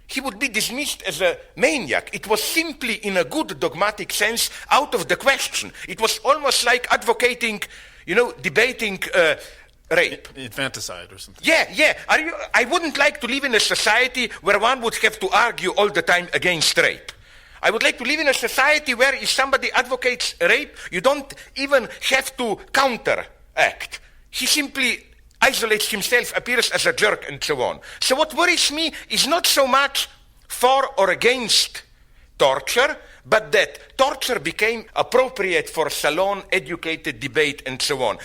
Speaker 16: he would be dismissed as a maniac. It was simply, in a good dogmatic sense, out of the question. It was almost like advocating, debating rape.
Speaker 18: Infanticide or something.
Speaker 16: Yeah. I wouldn't like to live in a society where one would have to argue all the time against rape. I would like to live in a society where if somebody advocates rape, you don't even have to counteract. He simply isolates himself, appears as a jerk, and so on. So what worries me is not so much for or against torture, but that torture became appropriate for salon, educated debate, and so on.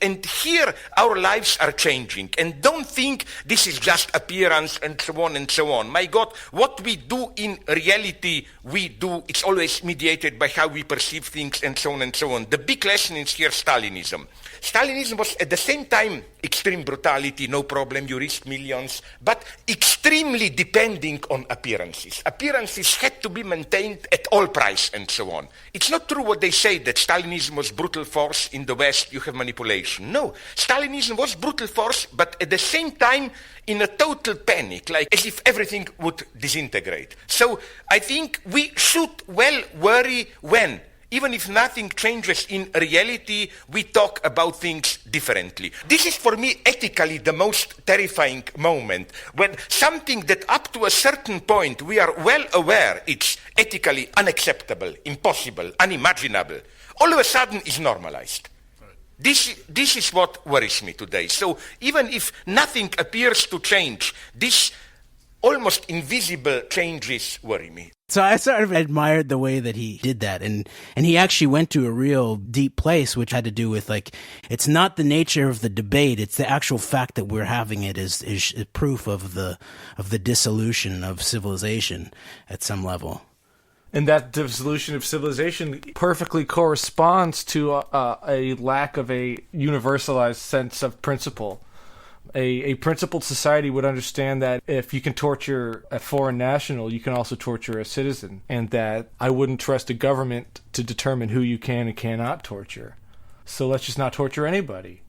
Speaker 16: And here our lives are changing. And don't think this is just appearance and so on and so on. My God, what we do in reality, it's always mediated by how we perceive things and so on and so on. The big lesson is here Stalinism. Stalinism was at the same time extreme brutality, no problem, you risk millions, but extremely depending on appearances. Appearances had to be maintained at all price and so on. It's not true what they say that Stalinism was brutal force, in the West you have manipulation. No, Stalinism was brutal force, but at the same time in a total panic, like as if everything would disintegrate. So I think we should well worry when, even if nothing changes in reality, we talk about things differently. This is for me ethically the most terrifying moment, when something that up to a certain point we are well aware it's ethically unacceptable, impossible, unimaginable, all of a sudden is normalized. This is what worries me today. So even if nothing appears to change, these almost invisible changes worry me.
Speaker 7: So I sort of admired the way that he did that, and he actually went to a real deep place, which had to do with, like, it's not the nature of the debate, it's the actual fact that we're having it is proof of the dissolution of civilization at some level.
Speaker 6: And that dissolution of civilization perfectly corresponds to a lack of a universalized sense of principle. A principled society would understand that if you can torture a foreign national, you can also torture a citizen, and that I wouldn't trust a government to determine who you can and cannot torture. So let's just not torture anybody.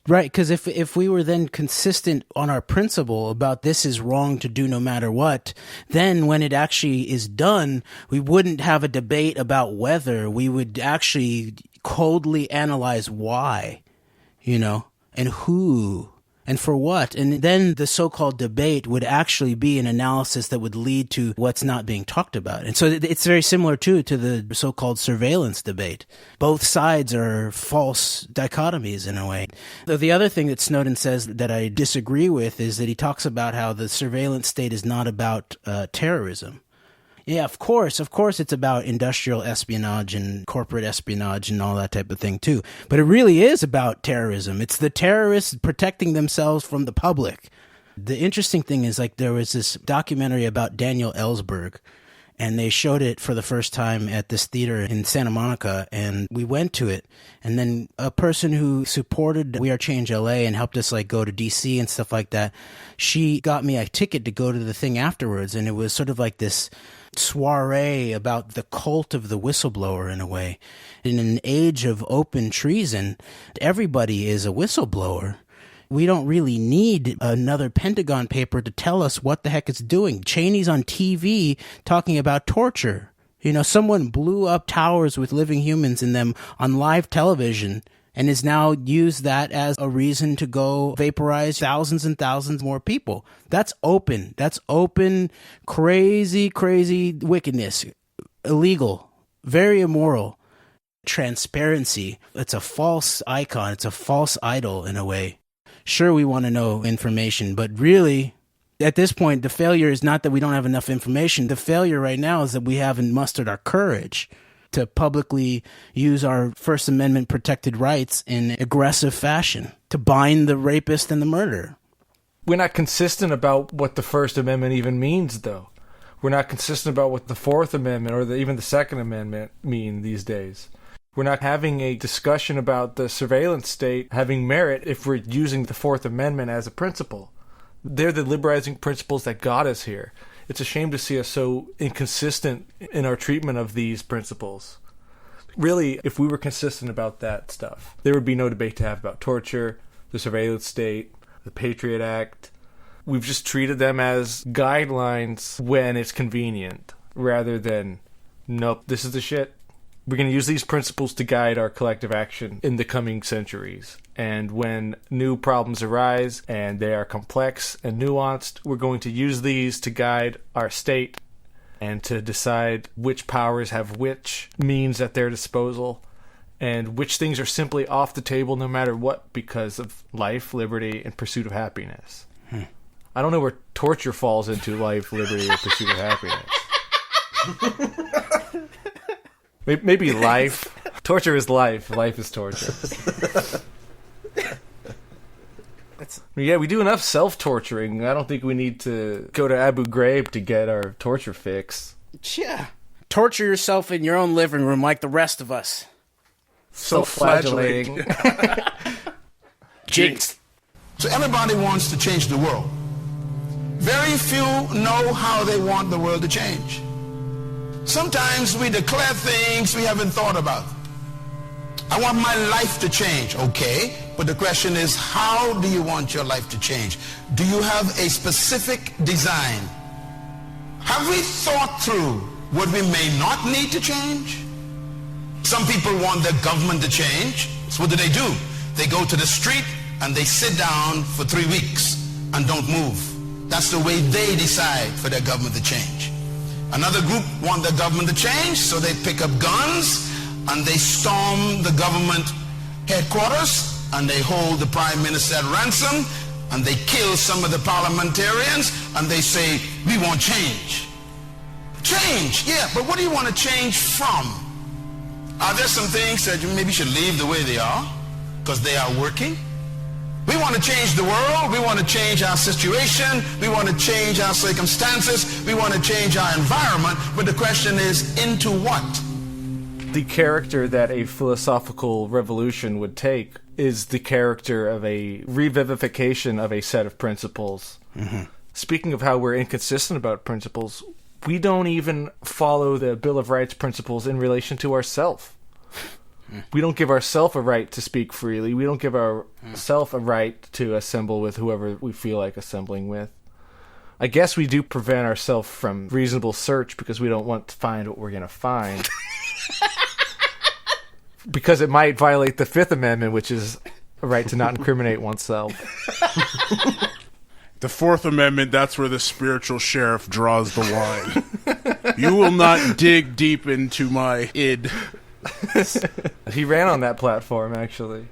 Speaker 7: Right, because if we were then consistent on our principle about this is wrong to do no matter what, then when it actually is done, we wouldn't have a debate about whether. We would actually coldly analyze why, and who. And for what? And then the so-called debate would actually be an analysis that would lead to what's not being talked about. And so it's very similar, too, to the so-called surveillance debate. Both sides are false dichotomies in a way. The other thing that Snowden says that I disagree with is that he talks about how the surveillance state is not about terrorism. Yeah, of course it's about industrial espionage and corporate espionage and all that type of thing too. But it really is about terrorism. It's the terrorists protecting themselves from the public. The interesting thing is, like, there was this documentary about Daniel Ellsberg, And they showed it for the first time at this theater in Santa Monica, and we went to it. And then a person who supported We Are Change LA and helped us like go to DC and stuff like that, she got me a ticket to go to the thing afterwards. And it was sort of like this soiree about the cult of the whistleblower in a way. In an age of open treason, everybody is a whistleblower. We don't really need another Pentagon paper to tell us what the heck it's doing. Cheney's on TV talking about torture. You know, someone blew up towers with living humans in them on live television and has now used that as a reason to go vaporize thousands and thousands more people. That's open. That's open, crazy, crazy wickedness. Illegal. Very immoral. Transparency. It's a false icon. It's a false idol in a way. Sure, we want to know information, but really, at this point, the failure is not that we don't have enough information. The failure right now is that we haven't mustered our courage to publicly use our First Amendment protected rights in aggressive fashion to bind the rapist and the murderer.
Speaker 6: We're not consistent about what the First Amendment even means, though. We're not consistent about what the Fourth Amendment or even the Second Amendment mean these days. We're not having a discussion about the surveillance state having merit if we're using the Fourth Amendment as a principle. They're the liberating principles that got us here. It's a shame to see us so inconsistent in our treatment of these principles. Really, if we were consistent about that stuff, there would be no debate to have about torture, the surveillance state, the Patriot Act. We've just treated them as guidelines when it's convenient, rather than, nope, this is the shit. We're going to use these principles to guide our collective action in the coming centuries. And when new problems arise and they are complex and nuanced, we're going to use these to guide our state and to decide which powers have which means at their disposal and which things are simply off the table no matter what because of life, liberty, and pursuit of happiness. I don't know where torture falls into life, liberty, or pursuit of happiness. Maybe life. Torture is life. Life is torture. Yeah, we do enough self-torturing. I don't think we need to go to Abu Ghraib to get our torture fix.
Speaker 7: Yeah. Torture yourself in your own living room like the rest of us.
Speaker 6: Self-flagellating.
Speaker 7: Jinx.
Speaker 18: So everybody wants to change the world. Very few know how they want the world to change. Sometimes we declare things we haven't thought about. I want my life to change. Okay, but the question is, how do you want your life to change? Do you have a specific design? Have we thought through what we may not need to change? Some people want their government to change. So what do? They go to the street and they sit down for 3 weeks and don't move. That's the way they decide for their government to change. Another group want their government to change, so they pick up guns and they storm the government headquarters and they hold the prime minister at ransom and they kill some of the parliamentarians and they say, we want change. Change, yeah, but what do you want to change from? Are there some things that you maybe should leave the way they are because they are working? We want to change the world. We want to change our situation. We want to change our circumstances. We want to change our environment. But the question is, into what?
Speaker 6: The character that a philosophical revolution would take is the character of a revivification of a set of principles.
Speaker 7: Mm-hmm.
Speaker 6: Speaking of how we're inconsistent about principles, we don't even follow the Bill of Rights principles in relation to ourselves. We don't give ourselves a right to speak freely. We don't give ourselves a right to assemble with whoever we feel like assembling with. I guess we do prevent ourselves from reasonable search because we don't want to find what we're going to find. Because it might violate the Fifth Amendment, which is a right to not incriminate oneself.
Speaker 2: The Fourth Amendment, that's where the spiritual sheriff draws the line. You will not dig deep into my id.
Speaker 6: He ran on that platform, actually.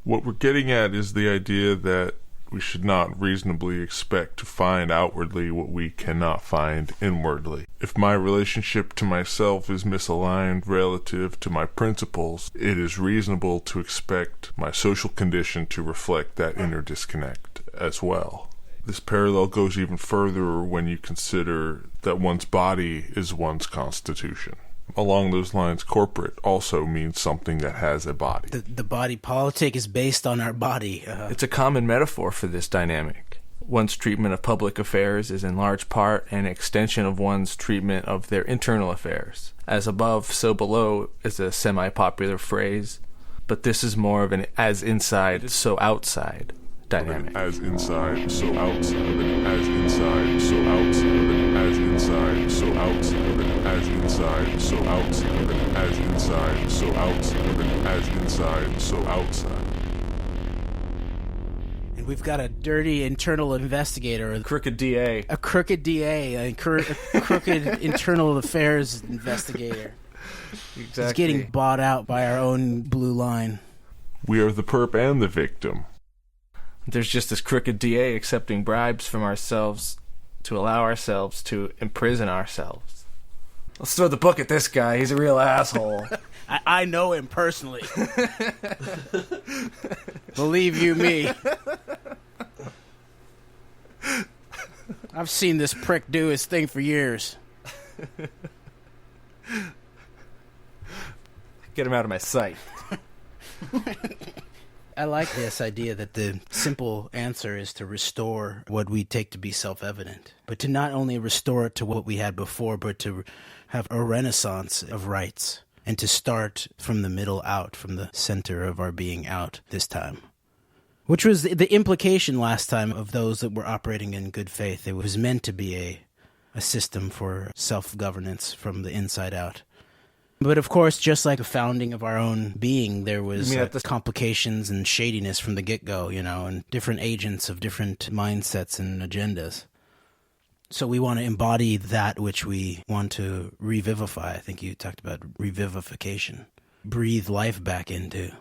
Speaker 3: What we're getting at is the idea that we should not reasonably expect to find outwardly what we cannot find inwardly. If my relationship to myself is misaligned relative to my principles, it is reasonable to expect my social condition to reflect that inner disconnect as well. This parallel goes even further when you consider that one's body is one's constitution. Along those lines, corporate also means something that has a body.
Speaker 7: The body politic is based on our body.
Speaker 6: It's a common metaphor for this dynamic. One's treatment of public affairs is in large part an extension of one's treatment of their internal affairs. As above, so below is a semi-popular phrase, but this is more of an as inside, so outside dynamic.
Speaker 3: As inside, so outside. As inside, so outside. As inside, so outside. As inside, so outside. As inside, so outside. As inside, so outside.
Speaker 7: And we've got a dirty internal investigator.
Speaker 6: Crooked DA.
Speaker 7: A crooked DA. A crooked internal affairs investigator.
Speaker 6: Exactly.
Speaker 7: He's getting bought out by our own blue line.
Speaker 3: We are the perp and the victim.
Speaker 6: There's just this crooked DA accepting bribes from ourselves to allow ourselves to imprison ourselves. Let's throw the book at this guy. He's a real asshole.
Speaker 7: I know him personally. Believe you me. I've seen this prick do his thing for years.
Speaker 6: Get him out of my sight.
Speaker 7: I like this idea that the simple answer is to restore what we take to be self-evident, but to not only restore it to what we had before, but to have a renaissance of rights, and to start from the middle out, from the center of our being out this time. Which was the implication last time of those that were operating in good faith. It was meant to be a system for self-governance from the inside out. But of course, just like the founding of our own being, there was complications and shadiness from the get-go, and different agents of different mindsets and agendas. So we want to embody that which we want to revivify. I think you talked about revivification. Breathe life back into.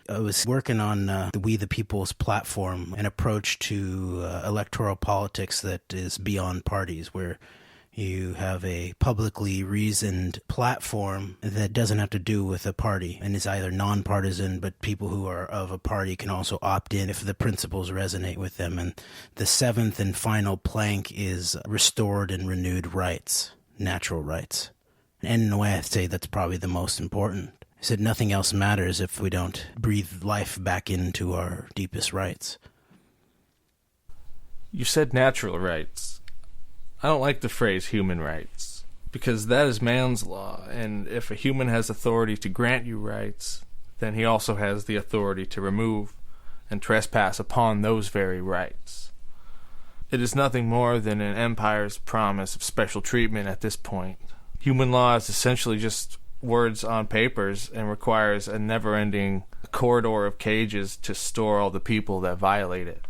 Speaker 7: I was working on the We the People's platform, an approach to electoral politics that is beyond parties, where you have a publicly reasoned platform that doesn't have to do with a party and is either nonpartisan, but people who are of a party can also opt in if the principles resonate with them. And the seventh and final plank is restored and renewed rights, natural rights. And in a way, I'd say that's probably the most important. I said nothing else matters if we don't breathe life back into our deepest rights.
Speaker 6: You said natural rights. I don't like the phrase human rights, because that is man's law, and if a human has authority to grant you rights, then he also has the authority to remove and trespass upon those very rights. It is nothing more than an empire's promise of special treatment at this point. Human law is essentially just words on papers and requires a never-ending corridor of cages to store all the people that violate it.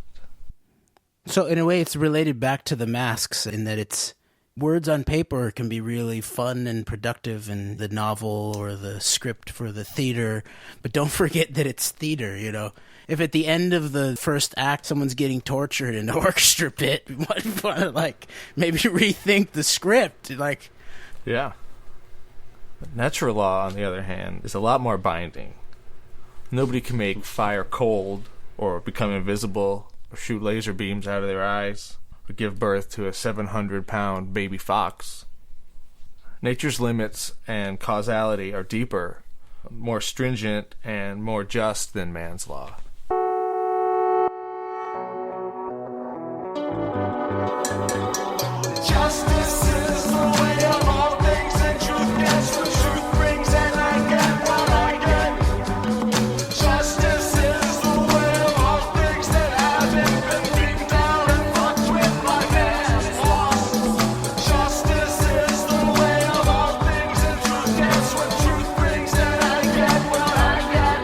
Speaker 7: So in a way, it's related back to the masks in that it's words on paper can be really fun and productive in the novel or the script for the theater, but don't forget that it's theater, If at the end of the first act someone's getting tortured in the orchestra pit, you might want to maybe rethink the script.
Speaker 6: Yeah. Natural law, on the other hand, is a lot more binding. Nobody can make fire cold or become invisible or shoot laser beams out of their eyes, or give birth to a 700-pound baby fox. Nature's limits and causality are deeper, more stringent, and more just than man's law.
Speaker 15: Justice is the way of all things, and truth gets what truth brings, and I get what I get. Justice is the way of all things that haven't been beaten down and fucked with by man's laws. Justice is the way of all things, and truth gets what truth brings, and I get what I get.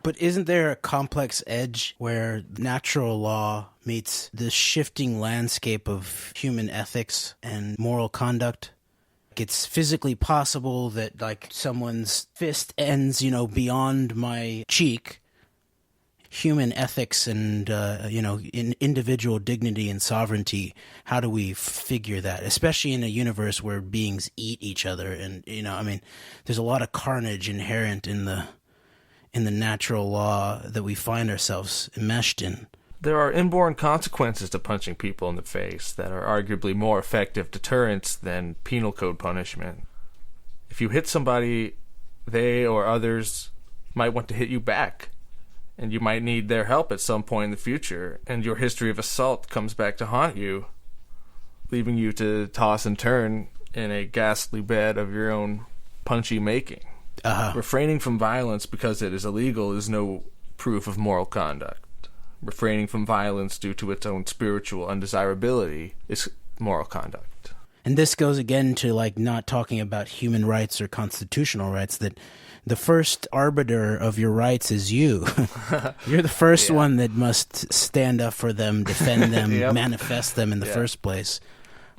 Speaker 7: But isn't there a complex edge where natural law meets the shifting landscape of human ethics and moral conduct? It's physically possible that, like, someone's fist ends, beyond my cheek. Human ethics and, in individual dignity and sovereignty, how do we figure that? Especially in a universe where beings eat each other. And, there's a lot of carnage inherent in the natural law that we find ourselves enmeshed in.
Speaker 6: There are inborn consequences to punching people in the face that are arguably more effective deterrents than penal code punishment. If you hit somebody, they or others might want to hit you back, and you might need their help at some point in the future, and your history of assault comes back to haunt you, leaving you to toss and turn in a ghastly bed of your own punchy making. Refraining from violence because it is illegal is no proof of moral conduct. Refraining from violence due to its own spiritual undesirability is moral conduct.
Speaker 7: And this goes again to, like, not talking about human rights or constitutional rights, that the first arbiter of your rights is you. You're the first one that must stand up for them, defend them, manifest them in the first place.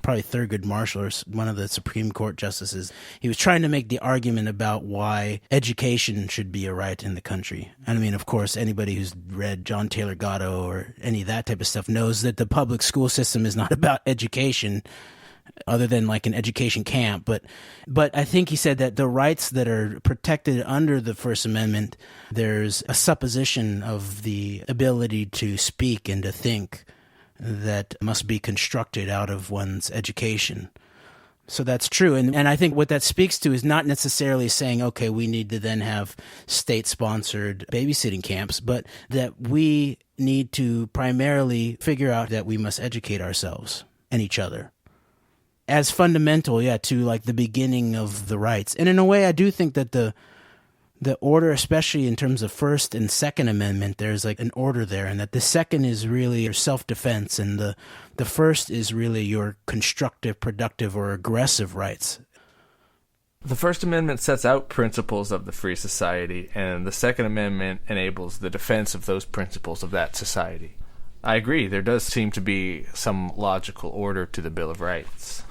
Speaker 7: Probably Thurgood Marshall, or one of the Supreme Court justices, he was trying to make the argument about why education should be a right in the country. And I mean, of course, anybody who's read John Taylor Gatto or any of that type of stuff knows that the public school system is not about education, other than like an education camp. But I think he said that the rights that are protected under the First Amendment, there's a supposition of the ability to speak and to think that must be constructed out of one's education. So that's true. And I think what that speaks to is not necessarily saying, okay, we need to then have state-sponsored babysitting camps, but that we need to primarily figure out that we must educate ourselves and each other as fundamental, to like the beginning of the rights. And in a way, I do think that the order, especially in terms of First and Second Amendment, there's like an order there, and that the second is really your self-defense, and the first is really your constructive, productive, or aggressive rights.
Speaker 6: The First Amendment sets out principles of the free society, and the Second Amendment enables the defense of those principles of that society. I agree, there does seem to be some logical order to the Bill of Rights.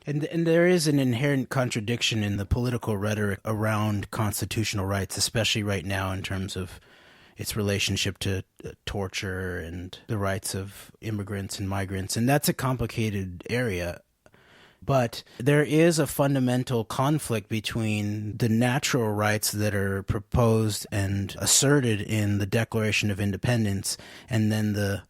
Speaker 7: And there is an inherent contradiction in the political rhetoric around constitutional rights, especially right now in terms of its relationship to torture and the rights of immigrants and migrants. And that's a complicated area. But there is a fundamental conflict between the natural rights that are proposed and asserted in the Declaration of Independence and then the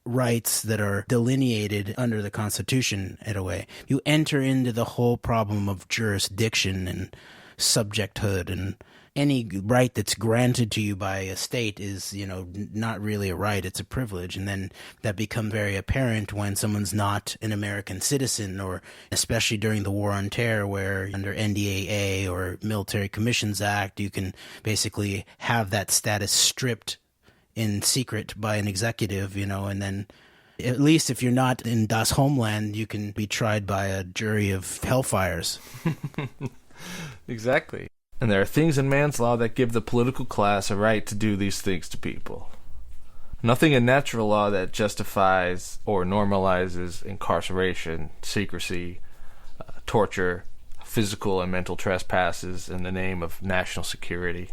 Speaker 7: rights that are delineated under the Constitution in a way. You enter into the whole problem of jurisdiction and subjecthood, and any right that's granted to you by a state is, not really a right, it's a privilege. And then that becomes very apparent when someone's not an American citizen, or especially during the War on Terror, where under NDAA or Military Commissions Act, you can basically have that status stripped in secret by an executive, and then at least if you're not in Das Homeland, you can be tried by a jury of hellfires.
Speaker 6: Exactly. And there are things in man's law that give the political class a right to do these things to people. Nothing in natural law that justifies or normalizes incarceration, secrecy, torture, physical and mental trespasses in the name of national security.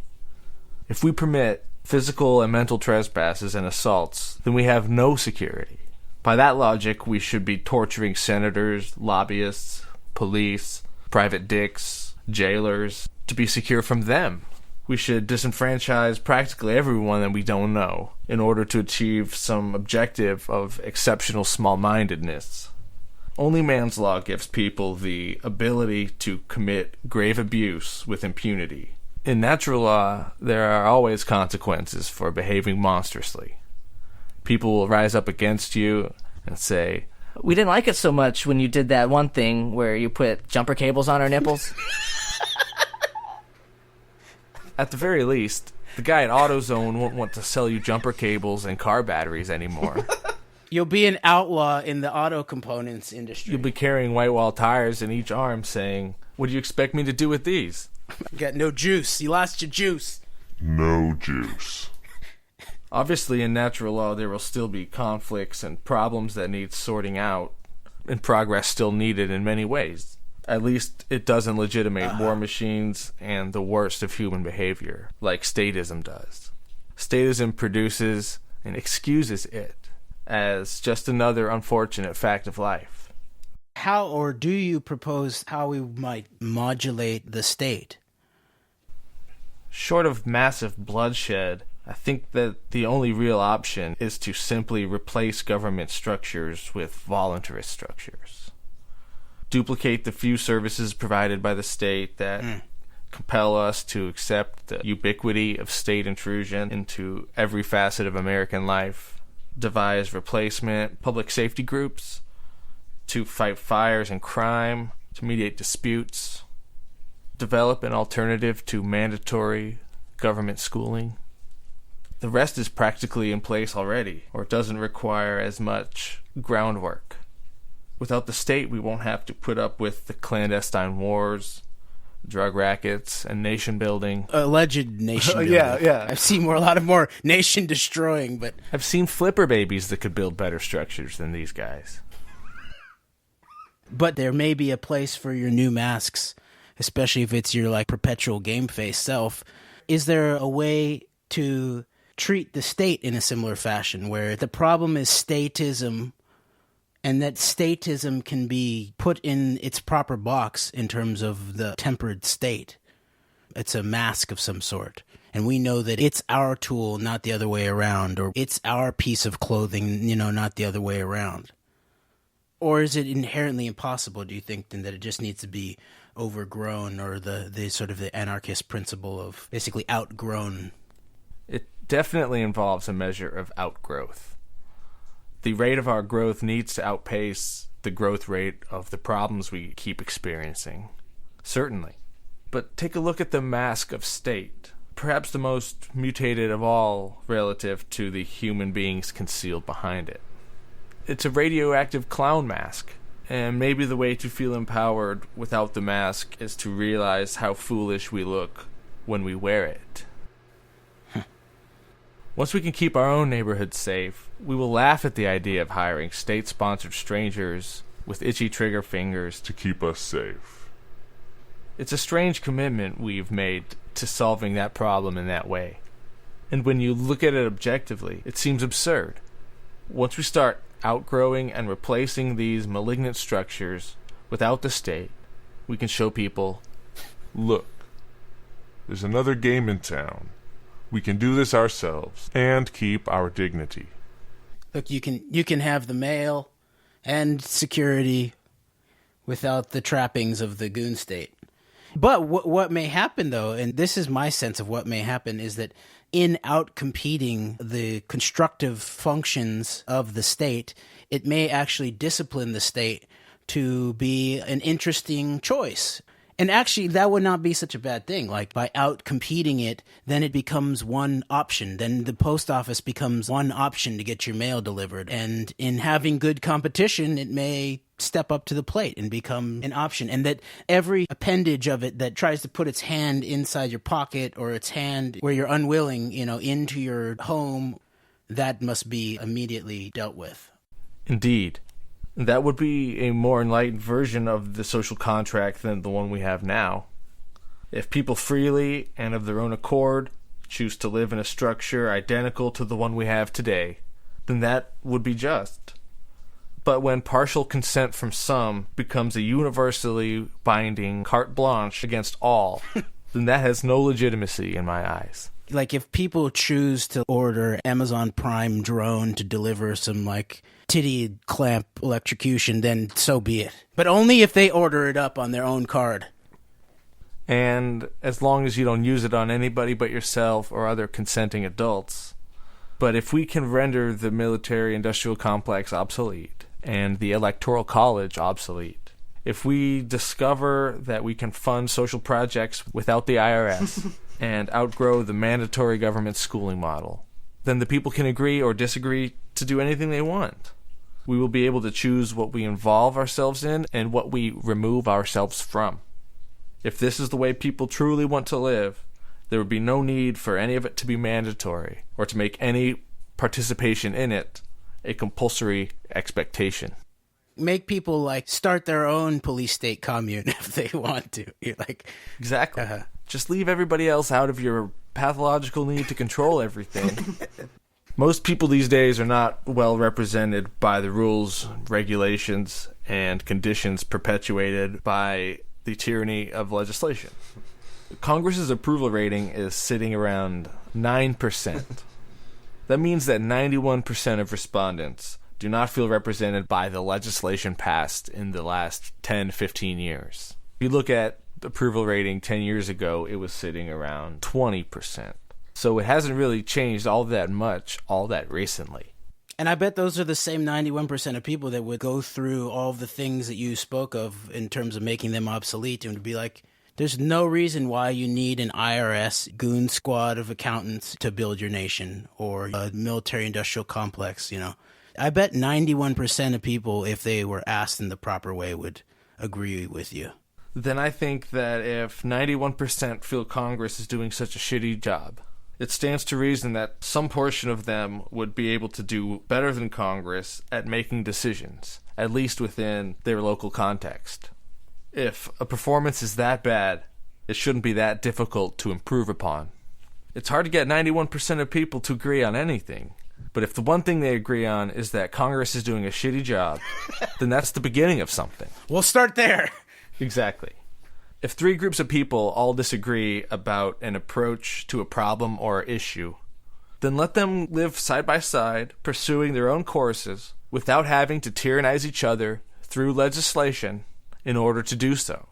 Speaker 6: If we permit physical and mental trespasses and assaults, then we have no security. By that logic, we should be torturing senators, lobbyists, police, private dicks, jailers, to be secure from them. We should disenfranchise practically everyone that we don't know in order to achieve some objective of exceptional small-mindedness. Only man's law gives people the ability to commit grave abuse with impunity. In natural law, there are always consequences for behaving monstrously. People will rise up against you and say,
Speaker 10: "We didn't like it so much when you did that one thing where you put jumper cables on our nipples."
Speaker 6: At the very least, the guy at AutoZone won't want to sell you jumper cables and car batteries anymore.
Speaker 7: You'll be an outlaw in the auto components industry.
Speaker 6: You'll be carrying white wall tires in each arm saying, "What do you expect me to do with these?"
Speaker 7: Got no juice. You lost your juice.
Speaker 3: no juice.
Speaker 6: Obviously, in natural law, there will still be conflicts and problems that need sorting out, and progress still needed in many ways. At least it doesn't legitimate war machines and the worst of human behavior, like statism does. Statism produces and excuses it as just another unfortunate fact of life.
Speaker 7: How or do you propose how we might modulate the state?
Speaker 6: Short of massive bloodshed, I think that the only real option is to simply replace government structures with voluntarist structures. Duplicate the few services provided by the state that compel us to accept the ubiquity of state intrusion into every facet of American life. Devise replacement public safety groups to fight fires and crime, to mediate disputes. Develop an alternative to mandatory government schooling. The rest is practically in place already, or it doesn't require as much groundwork. Without the state, we won't have to put up with the clandestine wars, drug rackets, and nation building.
Speaker 7: Alleged nation building.
Speaker 6: Yeah.
Speaker 7: I've seen a lot of more nation destroying, but
Speaker 6: I've seen flipper babies that could build better structures than these guys.
Speaker 7: But there may be a place for your new masks, especially if it's your like perpetual game face self. Is there a way to treat the state in a similar fashion where the problem is statism, and that statism can be put in its proper box in terms of the tempered state? It's a mask of some sort, and we know that it's our tool, not the other way around, or it's our piece of clothing, not the other way around. Or is it inherently impossible, do you think, then, that it just needs to be overgrown, or the sort of the anarchist principle of basically outgrown?
Speaker 6: It definitely involves a measure of outgrowth. The rate of our growth needs to outpace the growth rate of the problems we keep experiencing. Certainly. But take a look at the mask of state, perhaps the most mutated of all relative to the human beings concealed behind it. It's a radioactive clown mask, and maybe the way to feel empowered without the mask is to realize how foolish we look when we wear it. Once we can keep our own neighborhoods safe, we will laugh at the idea of hiring state-sponsored strangers with itchy trigger fingers
Speaker 3: to keep us safe.
Speaker 6: It's a strange commitment we've made to solving that problem in that way. And when you look at it objectively, it seems absurd. Once we start outgrowing and replacing these malignant structures without the state, we can show people,
Speaker 3: look, there's another game in town. We can do this ourselves and keep our dignity.
Speaker 7: Look, you can have the mail and security without the trappings of the goon state. But what may happen, though, and this is my sense of what may happen, is that in outcompeting the constructive functions of the state, it may actually discipline the state to be an interesting choice. And actually, that would not be such a bad thing. Like, by out-competing it, then it becomes one option. Then the post office becomes one option to get your mail delivered. And in having good competition, it may step up to the plate and become an option. And that every appendage of it that tries to put its hand inside your pocket, or its hand where you're unwilling, into your home, that must be immediately dealt with.
Speaker 6: Indeed. That would be a more enlightened version of the social contract than the one we have now. If people freely and of their own accord choose to live in a structure identical to the one we have today, then that would be just. But when partial consent from some becomes a universally binding carte blanche against all, then that has no legitimacy in my eyes.
Speaker 7: Like, if people choose to order Amazon Prime drone to deliver some, titty clamp electrocution, then so be it. But only if they order it up on their own card.
Speaker 6: And as long as you don't use it on anybody but yourself or other consenting adults. But if we can render the military-industrial complex obsolete and the electoral college obsolete, if we discover that we can fund social projects without the IRS and outgrow the mandatory government schooling model, then the people can agree or disagree to do anything they want. We will be able to choose what we involve ourselves in and what we remove ourselves from. If this is the way people truly want to live, there would be no need for any of it to be mandatory or to make any participation in it a compulsory expectation.
Speaker 7: Make people like start their own police state commune if they want to. You're like,
Speaker 6: exactly. Just leave everybody else out of your pathological need to control everything. Most people these days are not well represented by the rules, regulations, and conditions perpetuated by the tyranny of legislation. Congress's approval rating is sitting around 9%. That means that 91% of respondents do not feel represented by the legislation passed in the last 10, 15 years. If you look at the approval rating 10 years ago, it was sitting around 20%. So it hasn't really changed all that much, all that recently.
Speaker 7: and I bet those are the same 91% of people that would go through all of the things that you spoke of in terms of making them obsolete and would be like, there's no reason why you need an IRS goon squad of accountants to build your nation or a military-industrial complex, you know. I bet 91% of people, if they were asked in the proper way, would agree with you.
Speaker 6: Then I think that if 91% feel Congress is doing such a shitty job, it stands to reason that some portion of them would be able to do better than Congress at making decisions, at least within their local context. If a performance is that bad, it shouldn't be that difficult to improve upon. It's hard to get 91% of people to agree on anything, but if the one thing they agree on is that Congress is doing a shitty job, then that's the beginning of something.
Speaker 7: We'll start there.
Speaker 6: Exactly. If three groups of people all disagree about an approach to a problem or issue, then let them live side by side, pursuing their own courses, without having to tyrannize each other through legislation in order to do so.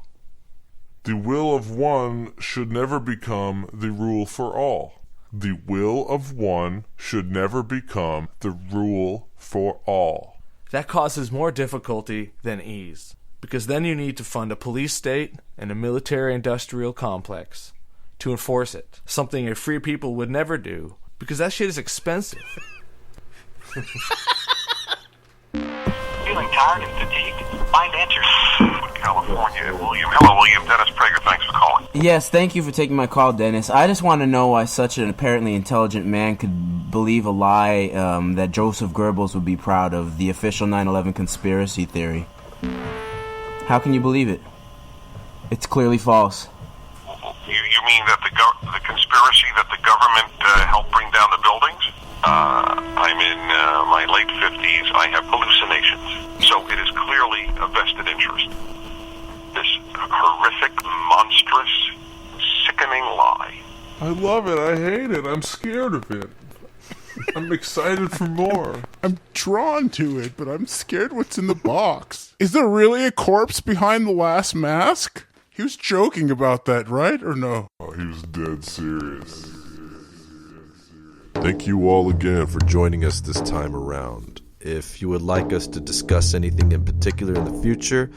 Speaker 3: The will of one should never become the rule for all. The will of one should never become the rule for all.
Speaker 6: That causes more difficulty than ease, because then you need to fund a police state and a military-industrial complex to enforce it, something a free people would never do, because that shit is expensive.
Speaker 11: Feeling tired and fatigued? Find answers. California and William. Hello, William. Dennis Prager, thanks for calling.
Speaker 19: Yes, thank you for taking my call, Dennis. I just want to know why such an apparently intelligent man could believe a lie that Joseph Goebbels would be proud of, the official 9/11 conspiracy theory. How can you believe it? It's clearly false.
Speaker 11: You mean that the conspiracy that the government helped bring down the buildings? I'm in my late 50s. I have hallucinations. So it is clearly a vested interest. This horrific, monstrous, sickening lie.
Speaker 3: I love it. I hate it. I'm scared of it. I'm excited for more.
Speaker 2: I'm drawn to it, but I'm scared what's in the box. Is there really a corpse behind the last mask? He was joking about that, right? Or no?
Speaker 3: Oh, he was dead serious.
Speaker 4: Thank you all again for joining us this time around. If you would like us to discuss anything in particular in the future,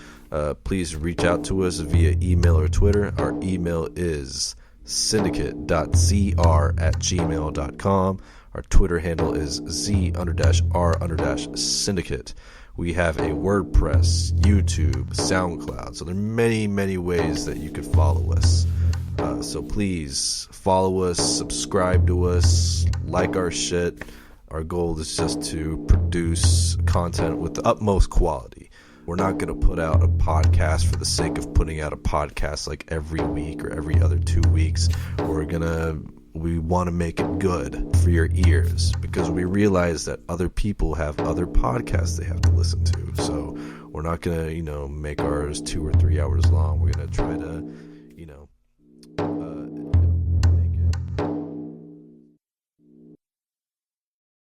Speaker 4: please reach out to us via email or Twitter. Our email is syndicate.zr@gmail.com. Our Twitter handle is Z_R_syndicate. We have a WordPress, YouTube, SoundCloud. So there are many, many ways that you could follow us. So please follow us, subscribe to us, like our shit. Our goal is just to produce content with the utmost quality. We're not going to put out a podcast for the sake of putting out a podcast like every week or every other 2 weeks. We want to make it good for your ears because we realize that other people have other podcasts they have to listen to. So we're not going to, make ours 2 or 3 hours long. We're going to try to,